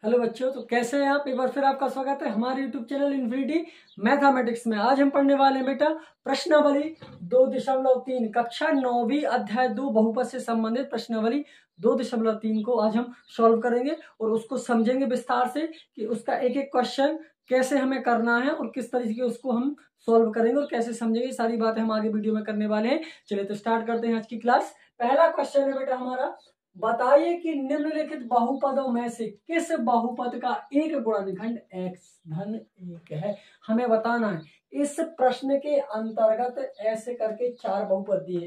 Hello बच्चों, तो कैसे हैं आप। एक बार फिर आपका स्वागत है हमारे यूट्यूब चैनल इन्फिनिटी मैथमेटिक्स में। आज हम पढ़ने वाले हैं बेटा प्रश्नावली 2.3 कक्षा 9वीं अध्याय 2 बहुपद से संबंधित प्रश्नावली 2.3 को आज हम सॉल्व करेंगे और उसको समझेंगे विस्तार से कि उसका एक एक क्वेश्चन कैसे हमें करना है और किस तरीके उसको हम सॉल्व करेंगे और कैसे समझेंगे। सारी बातें हम आगे वीडियो में करने वाले हैं। चलिए तो स्टार्ट करते हैं आज की क्लास। पहला क्वेश्चन है बेटा हमारा, बताइए कि निम्नलिखित बहुपदों में से किस बहुपद का एक गुणनखंड x धन 1 है। हमें बताना है। इस प्रश्न के अंतर्गत ऐसे करके चार बहुपद दिए,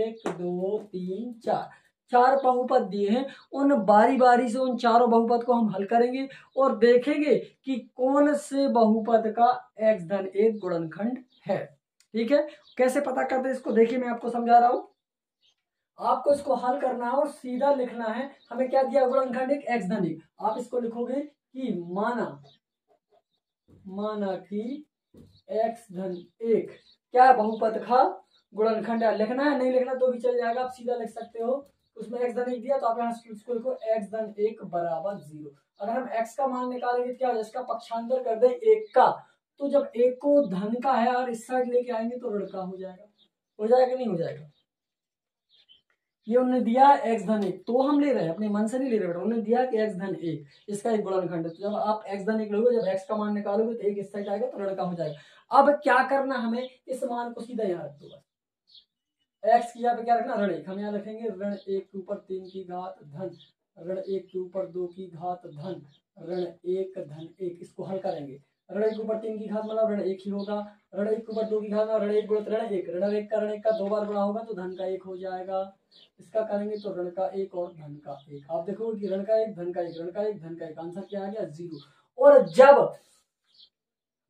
1 2 3 4 चार बहुपद दिए हैं। उन बारी बारी से उन चारों बहुपद को हम हल करेंगे और देखेंगे कि कौन से बहुपद का x धन 1 गुणनखंड है। ठीक है, कैसे पता करते हैं इसको देखिए, मैं आपको समझा रहा हूं। आपको इसको हल करना है और सीधा लिखना है। हमें क्या दिया, गुणनखंड एक x धन 1। आप इसको लिखोगे कि माना कि x धन 1 क्या है, बहुपद का गुणनखंड है। लिखना है, नहीं लिखना तो भी चल जाएगा, आप सीधा लिख सकते हो। उसमें x धन 1 दिया तो आप यहाँ इसको लिखो x धन 1 बराबर 0। अगर हम x का मान निकालेंगे तो क्या हो, इसका पक्षांतर कर दे 1 का, तो जब 1 को धन का है और इस साइड लेके आएंगे तो ऋण का हो जाएगा। हो जाएगा नहीं हो जाएगा। ये उन्होंने दिया x धन 1, तो हम ले रहे हैं, अपने मन से नहीं ले रहे बेटा। उन्होंने दिया कि x धन 1 इसका एक गुणनखंड है। तो जब आप x धन 1 लोगे, जब x का मान निकालोगे तो 1 इस साइड आएगा तो ऋण का हो जाएगा। अब क्या करना, हमें इस मान को सीधा यहाँ रख दो बस। x की यहाँ पे क्या रखना, ऋण 1। हम यहाँ रखेंगे ऋण 1 के ऊपर 3 की घात धन ऋण 1 के ऊपर 2 की घात धन ऋण 1 धन 1। इसको हल करेंगे। ऋण 1 के ऊपर 3 की घात मतलब ऋण 1 ही होगा। ऋण 1 के ऊपर 2 की घात ऋण 1 गुणित ऋण 1। ऋण 1 का ऋण 1 का 2 बार गुणा होगा तो धन का 1 हो जाएगा। इसका करेंगे तो ऋण का 1 और धन का 1। आप देखोगे कि ऋण का 1 धन का 1 ऋण का 1 धन का 1, आंसर क्या आ गया, 0। और जब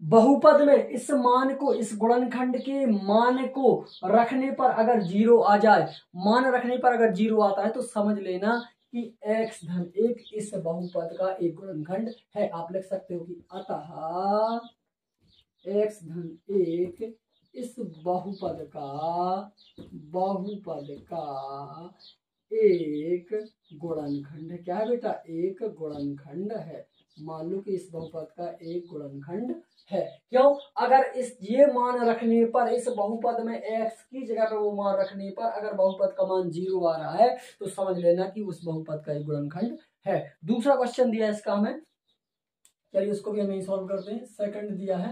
बहुपद में इस मान को, इस गुणनखंड के मान को रखने पर अगर 0 आ जाए, मान रखने पर अगर 0 आता है तो समझ लेना कि x धन 1 इस बहुपद का एक गुणनखंड है। आप लिख सकते हो कि अतः x धन 1 इस बहुपद का एक गुणनखंड है। क्या है बेटा, एक गुणनखंड है। मान लो कि इस बहुपद का एक गुणनखंड है। क्यों, अगर इस ये मान रखने पर, इस बहुपद में x की जगह पे वो मान रखने पर अगर बहुपद का मान 0 आ रहा है तो समझ लेना कि उस बहुपद का एक गुणनखंड है। दूसरा क्वेश्चन दिया इसका हमें, चलिए उसको भी हमें सॉल्व करते हैं। सेकंड दिया है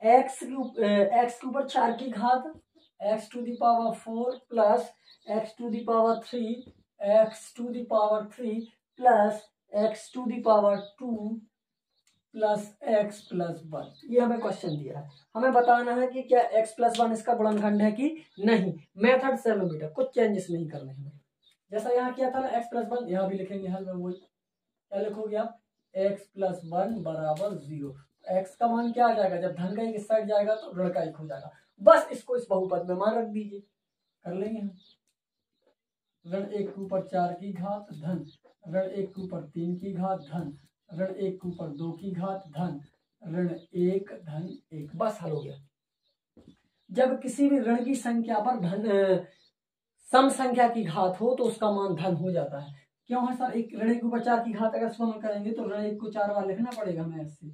x के ऊपर 4 की घात x to the power 4 plus x to the power 3 x to the power 3 plus x to the power 2 plus x plus 1। ये हमें क्वेश्चन दिया है। हमें बताना है कि क्या x प्लस 1 इसका गुणनखंड है कि नहीं। मेथड सेम है बेटा, कुछ चेंजेस नहीं करने हैं। जैसा यहाँ किया था ना x प्लस 1, यहाँ भी लिखेंगे हल में वही। क्या लिखोगे आप, x प्लस 1 बराबर 0। x का मान क्या आ जाएगा, जब धन का 1 इस साइड जाएगा तो ऋण का 1 हो जाएगा। बस इसको इस बहुपद में मान रख दीजिए, कर लेंगे हम। ऋण 1 के ऊपर 4 की घात धन ऋण 1 के ऊपर 3 की घात धन ऋण 1 के ऊपर 2 की घात धन ऋण 1 धन 1। बस हल हो गया। जब किसी भी ऋण की संख्या पर धन सम संख्या की घात हो तो उसका मान धन हो जाता है। क्यों है सर, एक ऋण 1 के ऊपर 4 की घात अगर सुमन करेंगे तो ऋण 1 को 4 बार लिखना पड़ेगा हमें ऐसे।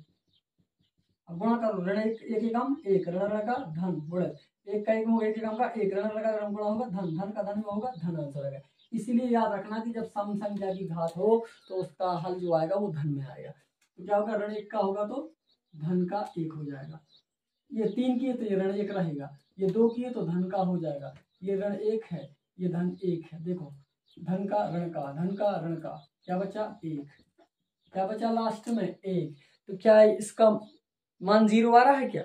अब गुणा करो, ऋण 1 एकम 1 ऋण ऋण का धन गुणित 1 का 1 एकम का 1 ऋण ऋण का गुणा होगा धन, धन का धन में होगा धन, आंसर आएगा। इसीलिए याद रखना कि जब सम संख्या की घात हो तो उसका हल जो आएगा वो धन में आएगा। तो क्या होगा, ऋण 1 का होगा तो धन का 1 हो जाएगा। ये 3 की है तो ये ऋण 1 रहेगा, ये 2 की है तो धन का हो जाएगा। ये ऋण 1 है, ये धन 1 है। देखो धन का ऋण का, धन का ऋण का, क्या बचा 1, क्या बचा लास्ट में 1। तो क्या इसका मान 0 आ रहा है क्या,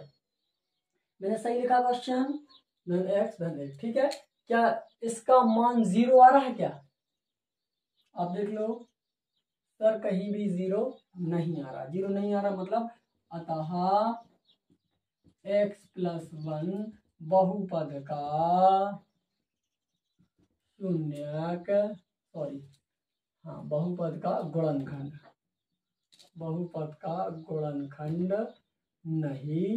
मैंने सही लिखा क्वेश्चन, धन x धन 1। ठीक है, क्या इसका मान 0 आ रहा है क्या, आप देख लो सर, कहीं भी 0 नहीं आ रहा। 0 नहीं आ रहा मतलब अतः x प्लस 1 बहुपद का शून्यक, बहुपद का गुणनखंड, बहुपद का गुणनखंड नहीं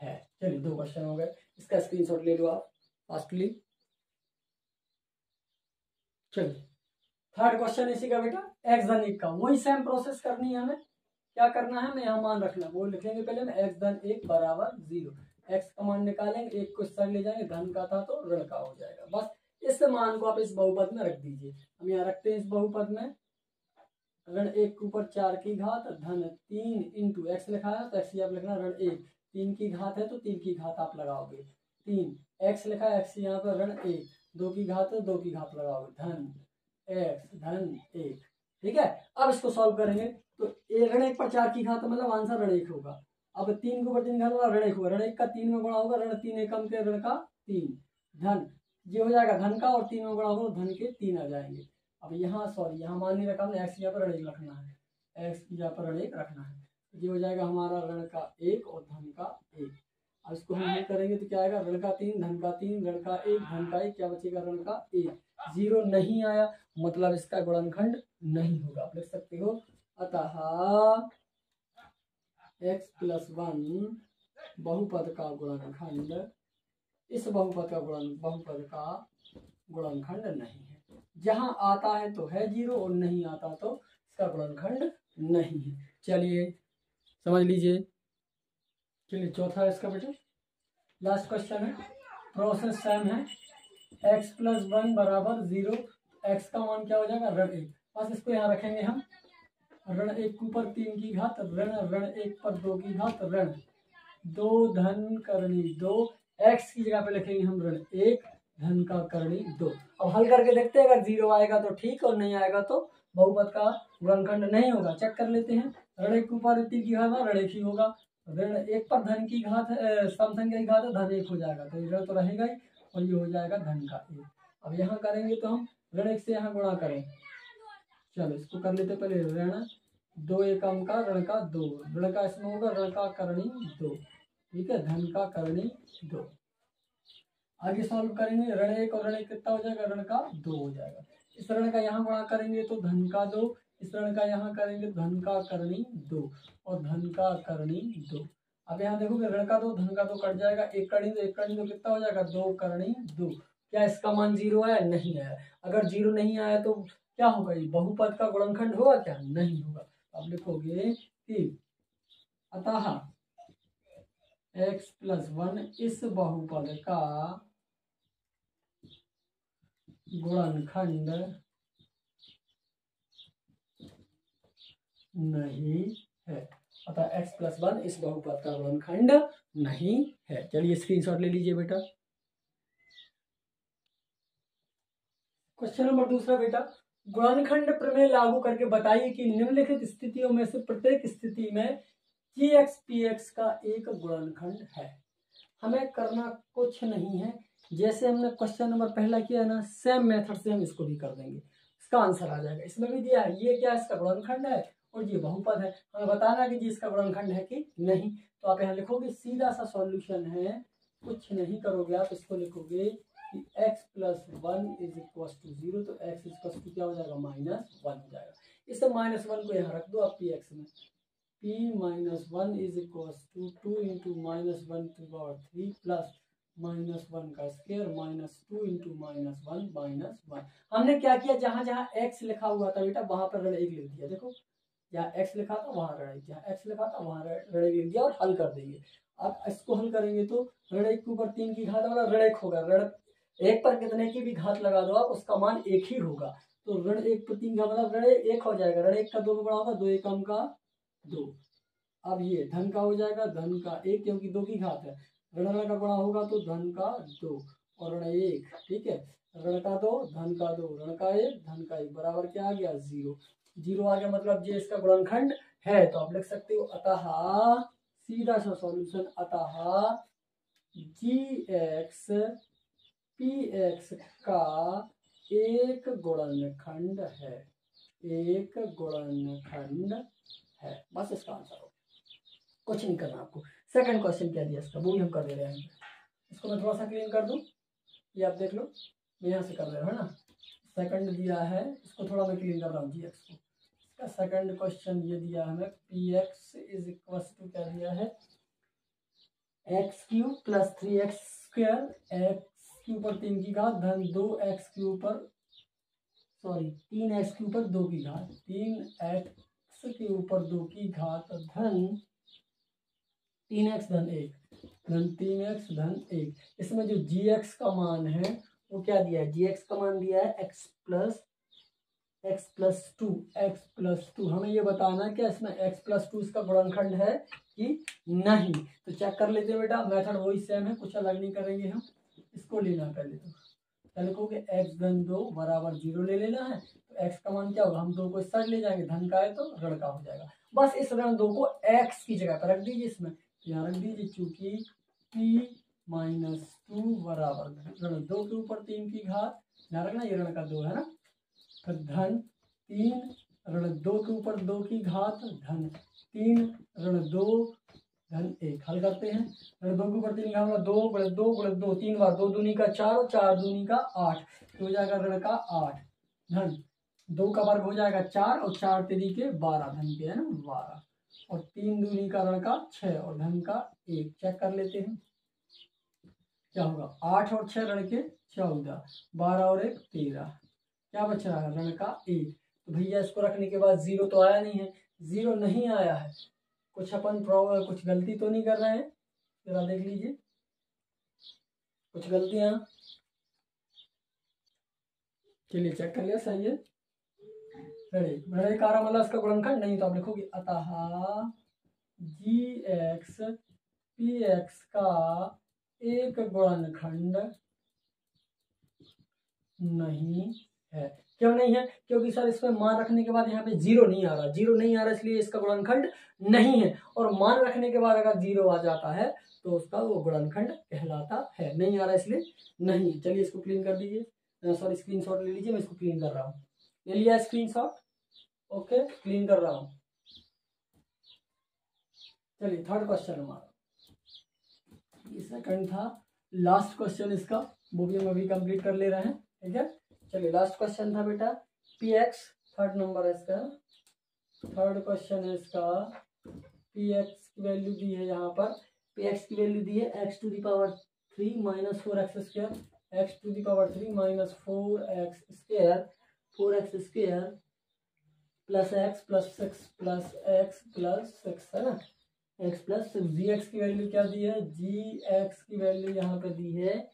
है। चलिए 2 क्वेश्चन हो गए, इसका स्क्रीनशॉट ले लो आप फास्टली। चलिए थर्ड क्वेश्चन इसी का बेटा, एक्स धन 1 का वही सेम प्रोसेस करनी है हमें। क्या करना है, हमें यहाँ मान रखना है, वो लिखेंगे पहले में एक्स धन 1 बराबर 0। एक्स का मान निकालेंगे, एक को इस साइड ले जाएंगे, धन का था तो ऋण का हो जाएगा। बस इस मान को आप इस बहुपद में रख दीजिए। हम यहाँ रखते हैं इस बहुपद में, ऋण 1 के ऊपर 4 की घात धन 3 इंटू एक्स लिखा है तो एक्स आप लिखना ऋण 1, 3 की घात है तो 3 की घात आप लगाओगे, 3 एक्स लिखा है, एक्स यहाँ पर ऋण 1, 2 की घात है 2 की घात लगाओगे, धन एक्स धन 1। ठीक है, अब इसको सॉल्व करेंगे तो ऋण 1 पर 4 की घात मतलब आंसर ऋण 1 होगा। अब 3 के ऊपर 3 घात वाला ऋण 1 होगा, ऋण 1 का 3 में गुणा होगा, ऋण 3 एकम के ऋण का 3, धन ये हो जाएगा धन का, और 3 में गुणा होगा धन के 3 आ जाएंगे। अब यहाँ सॉरी यहाँ मान नहीं रखा हमने, एक्स यहाँ पर ऋण 1 रखना है, एक्स की यहाँ पर ऋण 1 रखना है, ये हो जाएगा हमारा ऋण का 1 और धन का 1। अब इसको हम हल करेंगे तो क्या आएगा, ऋण का 3 धन का 3 ऋण का 1 धन का 1, क्या बचेगा ऋण का 1, 0 नहीं आया मतलब इसका गुणनखंड नहीं होगा। आप लिख सकते हो अतः x + 1 बहुपद का गुणनखंड, इस बहुपद का गुणनखंड नहीं है। जहां आता है तो है 0 और नहीं आता तो इसका गुणनखंड नहीं है। चलिए समझ लीजिए। चलिए चौथा है इसका बेटा, लास्ट क्वेश्चन है, प्रोसेस सेम है, x + 1 बराबर 0, x का मान क्या हो जाएगा ऋण 1। बस इसको यहाँ रखेंगे हम, ऋण 1 के ऊपर 3 की घात ऋण 1 पर 2 की घात ऋण 2 धन करनी 2, x की जगह पे लिखेंगे हम ऋण 1 धन का करनी 2। अब हल करके देखते हैं, अगर 0 आएगा तो ठीक और नहीं आएगा तो बहुपद का गुणनखंड नहीं होगा। चेक कर लेते हैं, ऋण 1 के ऊपर 3 की घात ऋण 1 ही होगा, ऋण 1 पर धन की घात सम संख्या की घात है, धन 1 हो जाएगा तो ऋण तो रहेगा ही, और ये हो जाएगा धन का 1। अब यहाँ करेंगे तो हम ऋण 1 से यहाँ गुणा करें, चलो इसको कर लेते पहले, ऋण 2 एकम का ऋण का 2, ऋण का इसमें होगा ऋण का करणी 2, ठीक है, धन का करणी 2। आगे सॉल्व करेंगे, ऋण 1 और ऋण 1 कितना हो जाएगा, ऋण का 2 हो जाएगा। इस ऋण का यहाँ गुणा करेंगे तो धन का 2, इस ऋण का यहाँ करेंगे धन का करणी 2 और धन का करणी 2। अब यहाँ देखोगे ऋण का 2 धन का 2 कट जाएगा, 1 करनी 2 1 करनी 2 कितना हो जाएगा 2 करणी 2। क्या इसका मान 0 आया, नहीं आया। अगर 0 नहीं आया तो क्या होगा, ये बहुपद का गुणनखंड होगा क्या, नहीं होगा। अब लिखोगे कि अतः x + 1 इस बहुपद का गुणनखंड नहीं है, अतः x + 1 इस बहुपद का गुणनखंड नहीं है। चलिए स्क्रीनशॉट ले लीजिए बेटा। क्वेश्चन नंबर दूसरा बेटा, गुणनखंड प्रमेय लागू करके बताइए कि निम्नलिखित स्थितियों में से प्रत्येक स्थिति में gx px का एक गुणनखंड है। हमें करना कुछ नहीं है, जैसे हमने क्वेश्चन नंबर पहला किया ना, सेम मेथड से हम इसको भी कर देंगे, इसका आंसर आ जाएगा। इसमें भी दिया है ये क्या, इसका गुणनखंड है और ये बहुपद है, हमें बताना कि जी इसका गुणनखंड है कि नहीं। तो आप यहाँ लिखोगे, सीधा सा सॉल्यूशन है, कुछ नहीं करोगे आप, इसको लिखोगे कि x + 1 = 0, तो x = क्या हो जाएगा -1 हो जाएगा। इस -1 को यहाँ रख दो आप px में, p - 1 = 2 × -1 to the power 3 plus -1 का स्क्वायर -2 × -1 -1। हमने क्या किया, जहां जहां x लिखा हुआ था बेटा वहां पर ऋण 1 लिख दिया। देखो जहाँ x लिखा था वहां ऋण 1, जहाँ x लिखा था वहां ऋण 1 लिख दिया और हल कर देंगे। अब इसको हल करेंगे तो ऋण 1 के ऊपर 3 की घात वाला ऋण 1 होगा, ऋण 1 पर कितने की भी घात लगा दो आप, उसका मान 1 ही होगा। तो ऋण 1 पर 3 का मतलब ऋण 1 हो जाएगा, ऋण 1 का 2 में बड़ा होगा, 2 एकम का 2। अब ये धन का हो जाएगा, धन का 1 क्योंकि 2 की घात है, ऋण का गुणा होगा तो धन का 2 और ऋण 1, ठीक है, ऋण का 2 धन का 2 ऋण का 1 धन का 1 बराबर क्या आ गया 0। 0 आ गया मतलब ये इसका गुणनखंड है। तो आप लिख सकते हो अतः, सीधा सा सॉल्यूशन, अतः gx px का एक गुणनखंड है, एक गुणनखंड है। बस इसका आंसर हो, कुछ नहीं करना आपको। सेकंड क्वेश्चन क्या दिया इसका, वो भी हम कर दे रहे हैं। इसको मैं थोड़ा सा क्लीन कर दूं, ये आप देख लो, मैं यहाँ से कर दे रहा हूँ ना। सेकंड दिया है, इसको थोड़ा मैं क्लीन कर रहा हूँ gx को। इसका सेकंड क्वेश्चन ये दिया है हमें, px = क्या दिया है, x³ + 3x², x के ऊपर 3 की घात धन 2 x के ऊपर सॉरी 3x के ऊपर 2 की घात, 3x के ऊपर 2 की घात धन 3x धन 1 धन 3x धन 1। इसमें जो gx का मान है वो क्या दिया है, gx का मान दिया है x प्लस टू। हमें ये बताना है कि इसमें x प्लस टू इसका गुणनखंड है कि नहीं। तो चेक कर लेते हैं बेटा, मेथड वही सेम है, कुछ अलग नहीं करेंगे हम। इसको लेना पहले तो लिखोगे x धन 2 बराबर 0 ले लेना है। तो x का मान क्या होगा, हम 2 को इस साइड ले जाएंगे, धन का है तो ऋण का हो जाएगा। बस इस ऋण 2 को x की जगह पर रख दीजिए, इसमें यहाँ रख दीजिए, चूंकि p-2 बराबर ऋण 2 के ऊपर 3 की घात, ध्यान रखना ये ऋण का 2 है ना, फिर धन 3 ऋण 2 के ऊपर 2 की घात धन 3 ऋण 2 धन 1। हल करते हैं, ऋण 2 के ऊपर 3 का 2 गुणे 2 गुणे 2, 3 बार 2 दूनी का 4 और 4 दूनी का 8, तो हो जाएगा ऋण का 8 धन 2 का वर्ग हो जाएगा 4 और 4 3 के 12 धन के है ना 12, और 3 दूनी का ऋण का 6 और धन का 1। चेक कर लेते हैं क्या होगा, 8 और 6 ऋण के 14, 12 और 1 13, क्या बच रहा है ऋण का 1। तो भैया इसको रखने के बाद 0 तो आया नहीं है, 0 नहीं आया है, कुछ अपन कुछ गलती तो नहीं कर रहे हैं, जरा देख लीजिए कुछ गलतियां, चलिए चेक कर लिया, सही है। ऋण का मतलब इसका गुणनखंड नहीं, तो आप लिखोगे अतः gx px का एक गुणनखंड नहीं है। क्यों नहीं है, क्योंकि सर इसमें मान रखने के बाद यहाँ पे 0 नहीं आ रहा, 0 नहीं आ रहा इसलिए इसका गुणनखंड नहीं है, और मान रखने के बाद अगर 0 आ जाता है तो उसका वो गुणनखंड कहलाता है। नहीं आ रहा इसलिए नहीं। चलिए इसको क्लीन कर दीजिए, सॉरी स्क्रीनशॉट ले लीजिए, मैं इसको क्लीन कर रहा हूँ, ले लिया स्क्रीनशॉट, ओके क्लीन कर रहा हूँ। चलिए थर्ड क्वेश्चन हमारा, सेकंड था, लास्ट क्वेश्चन इसका, वो भी हम अभी कंप्लीट कर ले रहे हैं, ठीक है। चलिए लास्ट क्वेश्चन था बेटा px, थर्ड नंबर है इसका, थर्ड क्वेश्चन है इसका, px की वैल्यू दी है यहाँ पर, px की वैल्यू दी है x to the power 3 minus 4x square, x to the power 3 minus 4x square, 4x square plus x plus 6 plus x plus 6 है ना, x प्लस 6। gx की वैल्यू क्या दी है, gx की वैल्यू यहाँ पे दी है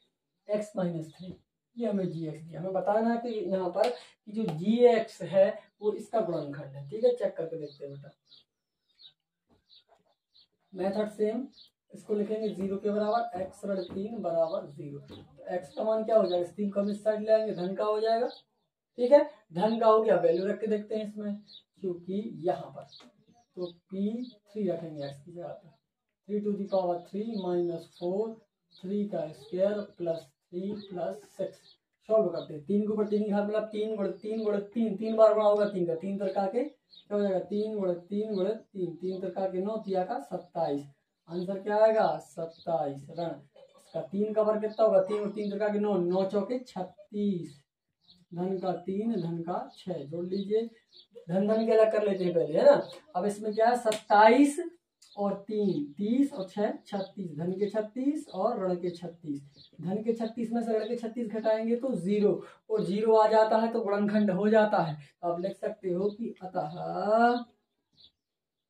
x माइनस 3, ये हमें gx दिया। हमें बताना है कि यहाँ पर कि जो gx है वो इसका गुणनखंड है, ठीक है। चेक करके देखते हैं बेटा, मेथड सेम, इसको लिखेंगे 0 के बराबर x ऋण 3 बराबर 0, तो x का मान क्या हो जाएगा, इस 3 को हम इस साइड ले आएंगे, धन का हो जाएगा, ठीक है, धन का हो गया। वैल्यू रख के देखते हैं इसमें, क्योंकि यहाँ पर तो p3 रखेंगे x की जगह पर, 3 टू द पावर 3 माइनस 4, 3 का स्क्वायर प्लस 3 प्लस 6। सॉल्व करते हैं, 3 के ऊपर 3 की घात मतलब 3 गुणे 3 गुणे 3, 3 बार गुणा होगा 3 का, 3 तरका के क्या हो जाएगा, 3 गुणे 3 गुणे 3, 3 तरका के 9, तिया का 27, आंसर क्या आएगा 27 ऋण। इसका 3 का वर्ग कितना होगा, 3 और 3 तरका के 9, 9 चौके 36, धन का 3 धन का 6, जोड़ लीजिए, धन धन के अलग कर लेते हैं पहले है ना। अब इसमें क्या है 27 और 3 30 और 6 36, धन के 36 और ऋण के 36, धन के 36 में से ऋण के 36 घटाएंगे तो 0, और 0 आ जाता है तो गुणनखंड हो जाता है। तो आप लिख सकते हो कि अतः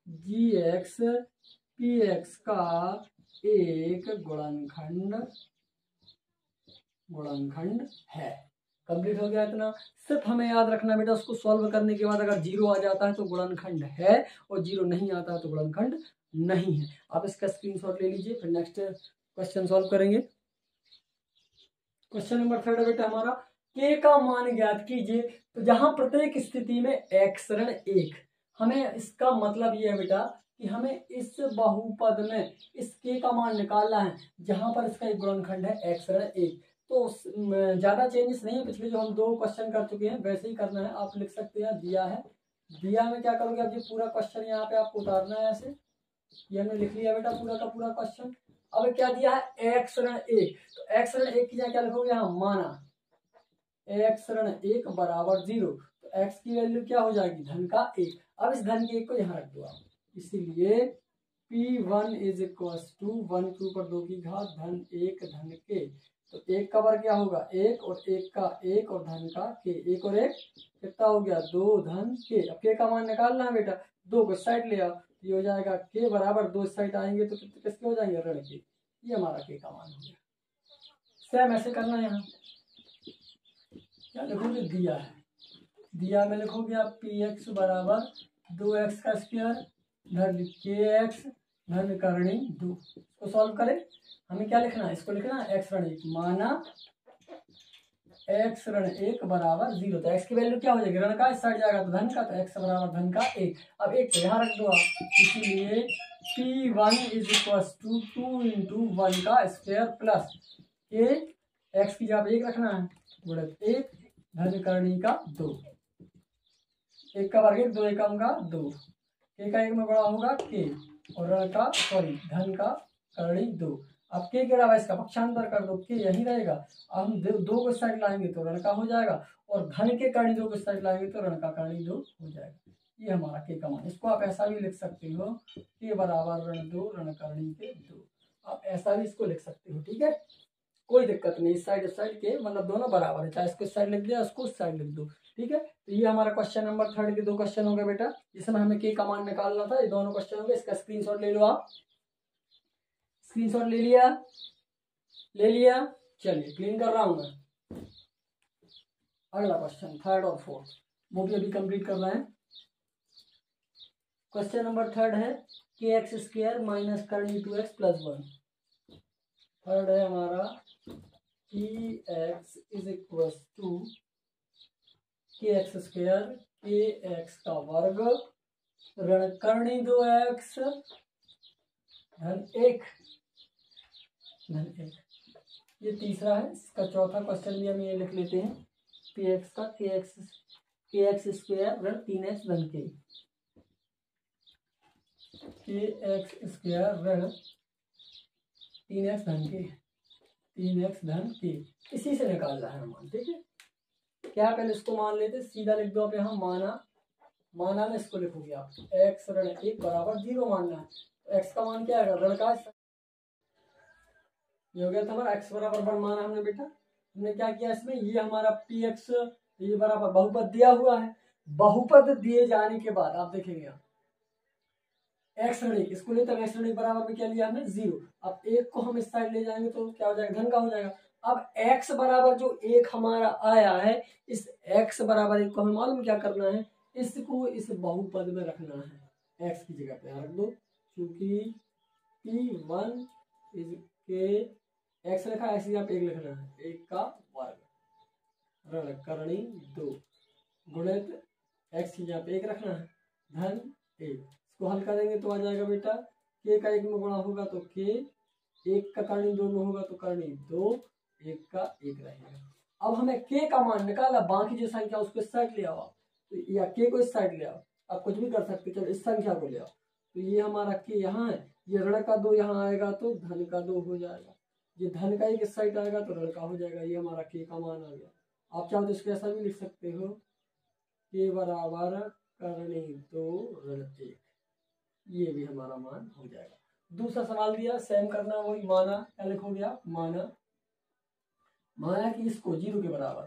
gx px का एक गुणनखंड है। कंप्लीट हो गया इतना। सिर्फ हमें याद रखना बेटा, उसको सॉल्व करने के बाद अगर 0 आ जाता है तो गुणनखंड है, और 0 नहीं आता है तो गुणनखंड नहीं है। आप इसका स्क्रीनशॉट ले लीजिए, फिर नेक्स्ट क्वेश्चन सॉल्व करेंगे। क्वेश्चन नंबर 3 बेटा हमारा, k का मान ज्ञात कीजिए। तो जहां प्रत्येक स्थिति में x ऋण 1, हमें इसका मतलब ये है बेटा कि हमें इस बहुपद में इस k का मान निकालना है जहां पर इसका एक गुणनखंड है x ऋण 1। तो ज्यादा चेंजेस नहीं है, पिछले जो हम 2 क्वेश्चन कर चुके हैं वैसे ही करना है। आप लिख सकते हैं दिया है, दिया में क्या करोगे, अब ये पूरा क्वेश्चन यहाँ पे आपको उतारना है ऐसे, ये हमने लिख लिया बेटा पूरा का पूरा क्वेश्चन। अब क्या दिया है x ऋण 1, तो x ऋण 1 की जगह क्या लिखोगे, यहाँ माना x ऋण 1 बराबर 0, तो x की वैल्यू क्या हो जाएगी, धन का 1। अब इस धन के 1 को यहाँ रख दो आप, इसीलिए P1 इज इक्वल टू 1 के ऊपर 2 की घात धन 1 धन के तो एक का वर्ग क्या होगा, एक, और एक का एक, और धन का के, एक और एक कितना हो गया, 2 धन के। अब के का मान निकालना है बेटा, 2 को साइड ले आओ, ये हो जाएगा के बराबर 2 साइड आएंगे तो किसके हो जाएंगे, ऋण के। ये हमारा के का मान हो गया। सेम ऐसे करना है यहाँ, क्या लिखोगे, दिया है, दिया में लिखोगे आप पी एक्स बराबर 2x का स्क्वायर धन के एक्स धन करणी 2। इसको सॉल्व करें, हमें क्या लिखना है, इसको लिखना है x ऋण 1 माना x ऋण 1 बराबर 0। तो x की वैल्यू क्या हो जाएगी, ऋण का इस साइड जाएगा तो धन का, तो x बराबर धन का 1। अब 1 को यहाँ रख दो आप, इसीलिए P1 is equal to 2 into 1 का स्क्वायर प्लस के x की जगह 1 रखना है गुणित 1 धन करणी का 2। 1 का वर्ग 1, 2 एकम का 2, के का 1 में बड़ा होगा के, और ऋण का धन का करणी 2। अब के अलावा इसका पक्षांतर कर दो, के यही रहेगा। अब हम 2 को साइड लाएंगे तो ऋण का हो जाएगा, और धन के करणी 2 को साइड लाएंगे तो ऋण का करणी 2 हो जाएगा। ये हमारा के का मान। इसको आप ऐसा भी लिख सकते हो, के बराबर ऋण 2 ऋण करणी के 2। आप ऐसा भी इसको लिख सकते हो, ठीक है, कोई दिक्कत नहीं। इस साइड के मतलब दोनों बराबर है, चाहे इसको साइड लिख दिया, इसको साइड लिख दो, ठीक है। तो ये हमारा क्वेश्चन नंबर 3 के 2 क्वेश्चन हो गए बेटा, जिसमें हमें के का मान निकालना था। ये दोनों क्वेश्चन हो गए, इसका स्क्रीनशॉट ले लो आप। स्क्रीनशॉट ले लिया, ले लिया, चलिए क्लीन कर रहा हूं मैं। अगला क्वेश्चन 3 और 4 वो भी अभी कंप्लीट कर रहे हैं। क्वेश्चन नंबर 3 है के एक्स स्क्वायर माइनस करनी 2x प्लस 1। 3 है हमारा कि एक्स इज इक्वल टू के एक्स स्क्वायर, के एक्स का वर्ग ऋण करनी 2x धन 1 धन 1। ये तीसरा है। इसका चौथा क्वेश्चन भी हम ये लिख लेते हैं, पी एक्स का के एक्स स्क्वायर ऋण 3x धन के एक्स स्क्वायर ऋण 3x धन के 3x धन के, इसी से निकाल रहा है मान, ठीक है। क्या पहले इसको मान लेते, सीधा लिख दो आप यहाँ माना में इसको लिखोगे आप x ऋण 1 बराबर 0 मानना है। तो x का मान क्या है, ऋण का, ये हो गया था हमारा x बराबर 1 माना हमने बेटा। हमने क्या किया इसमें, ये हमारा पी एक्स ये बराबर बहुपद दिया हुआ है। बहुपद दिए जाने के बाद आप देखेंगे आप एक्स ऋण 1 इसको लेते हैं, x ऋण 1 बराबर में क्या लिया हमने 0। अब 1 को हम इस साइड ले जाएंगे तो क्या हो जाएगा, धन का हो जाएगा। अब x बराबर जो 1 हमारा आया है, इस x बराबर 1 को हमें मालूम क्या करना है, इसको इस बहुपद में रखना है, x की जगह पे रख दो, क्योंकि P1 इज के x लिखा है, x की जगह पे 1 लिखना है, 1 का वर्ग ऋण करणी 2 गुणित x की जगह पे 1 रखना है धन 1। इसको हल करेंगे तो आ जाएगा बेटा, के का 1 में गुणा होगा तो के, 1 का करणी 2 में होगा तो करणी 2, 1 का 1 रहेगा। अब हमें के का मान निकाला, बाकी जो संख्या उसको इस साइड ले आओ आप, तो या के को इस साइड ले आओ, आप कुछ भी कर सकते, चलो इस संख्या को ले आओ। तो ये हमारा के यहाँ है, ये ऋण का 2 यहाँ आएगा तो धन का 2 हो जाएगा, ये धन का 1 इस साइड आएगा तो ऋण का हो जाएगा। ये हमारा के का मान आ गया। आप चाहो तो इसको ऐसा भी लिख सकते हो, के बराबर करणी 2 ऋण 1, ये भी हमारा मान हो जाएगा। दूसरा सवाल दिया, सेम करना, वही माना, क्या लिखोगे आप, माना कि इसको 0 के बराबर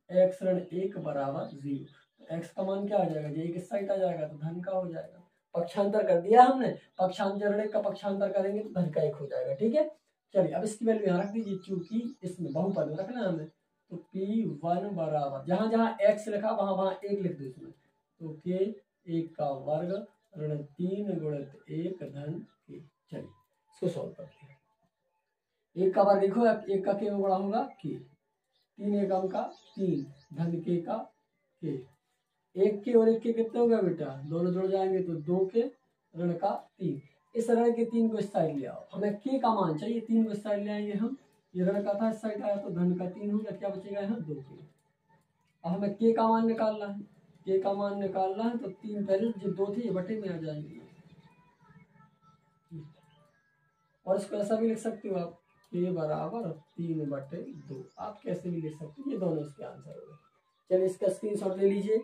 x ऋण 1 बराबर 0, तो x का मान क्या आ जाएगा, ये किस साइड आ जाएगा तो धन का हो जाएगा। पक्षांतर कर दिया हमने, पक्षांतर ऋण का पक्षांतर करेंगे तो धन का 1 हो जाएगा, ठीक है। चलिए अब इसकी वैल्यू यहाँ रख दीजिए, क्योंकि इसमें बहुपद में रखना है हमें, तो P1 बराबर जहां जहां x लिखा वहां वहां 1 लिख दो इसमें, तो के 1 का वर्ग ऋण 3 गुणित 1 धन के। चलिए इसको सॉल्व करते हैं। 1 का वर्ग देखो, 1 का के में बड़ा होगा के, 3 एकम का 3 धन के का के, 1 के और 1 के कितने हो गए बेटा, दोनों जुड़ जाएंगे तो 2 के ऋण का 3। इस ऋण के 3 को इस साइड ले आओ, हमें के का मान चाहिए, 3 को इस साइड ले आएंगे हम, ये ऋण का था इस साइड आया तो धन का 3 हो गया, क्या बचेगा यहाँ 2 के। अब हमें के का मान निकालना है, के का मान निकालना है तो 3 पहले जो 2 थे ये बटे में आ जाएंगे, और इसको ऐसा भी लिख सकते हो आप, के बराबर 3/2, आप कैसे भी लिख सकते हो, ये दोनों इसके आंसर हो गए। चलिए इसका स्क्रीनशॉट ले लीजिए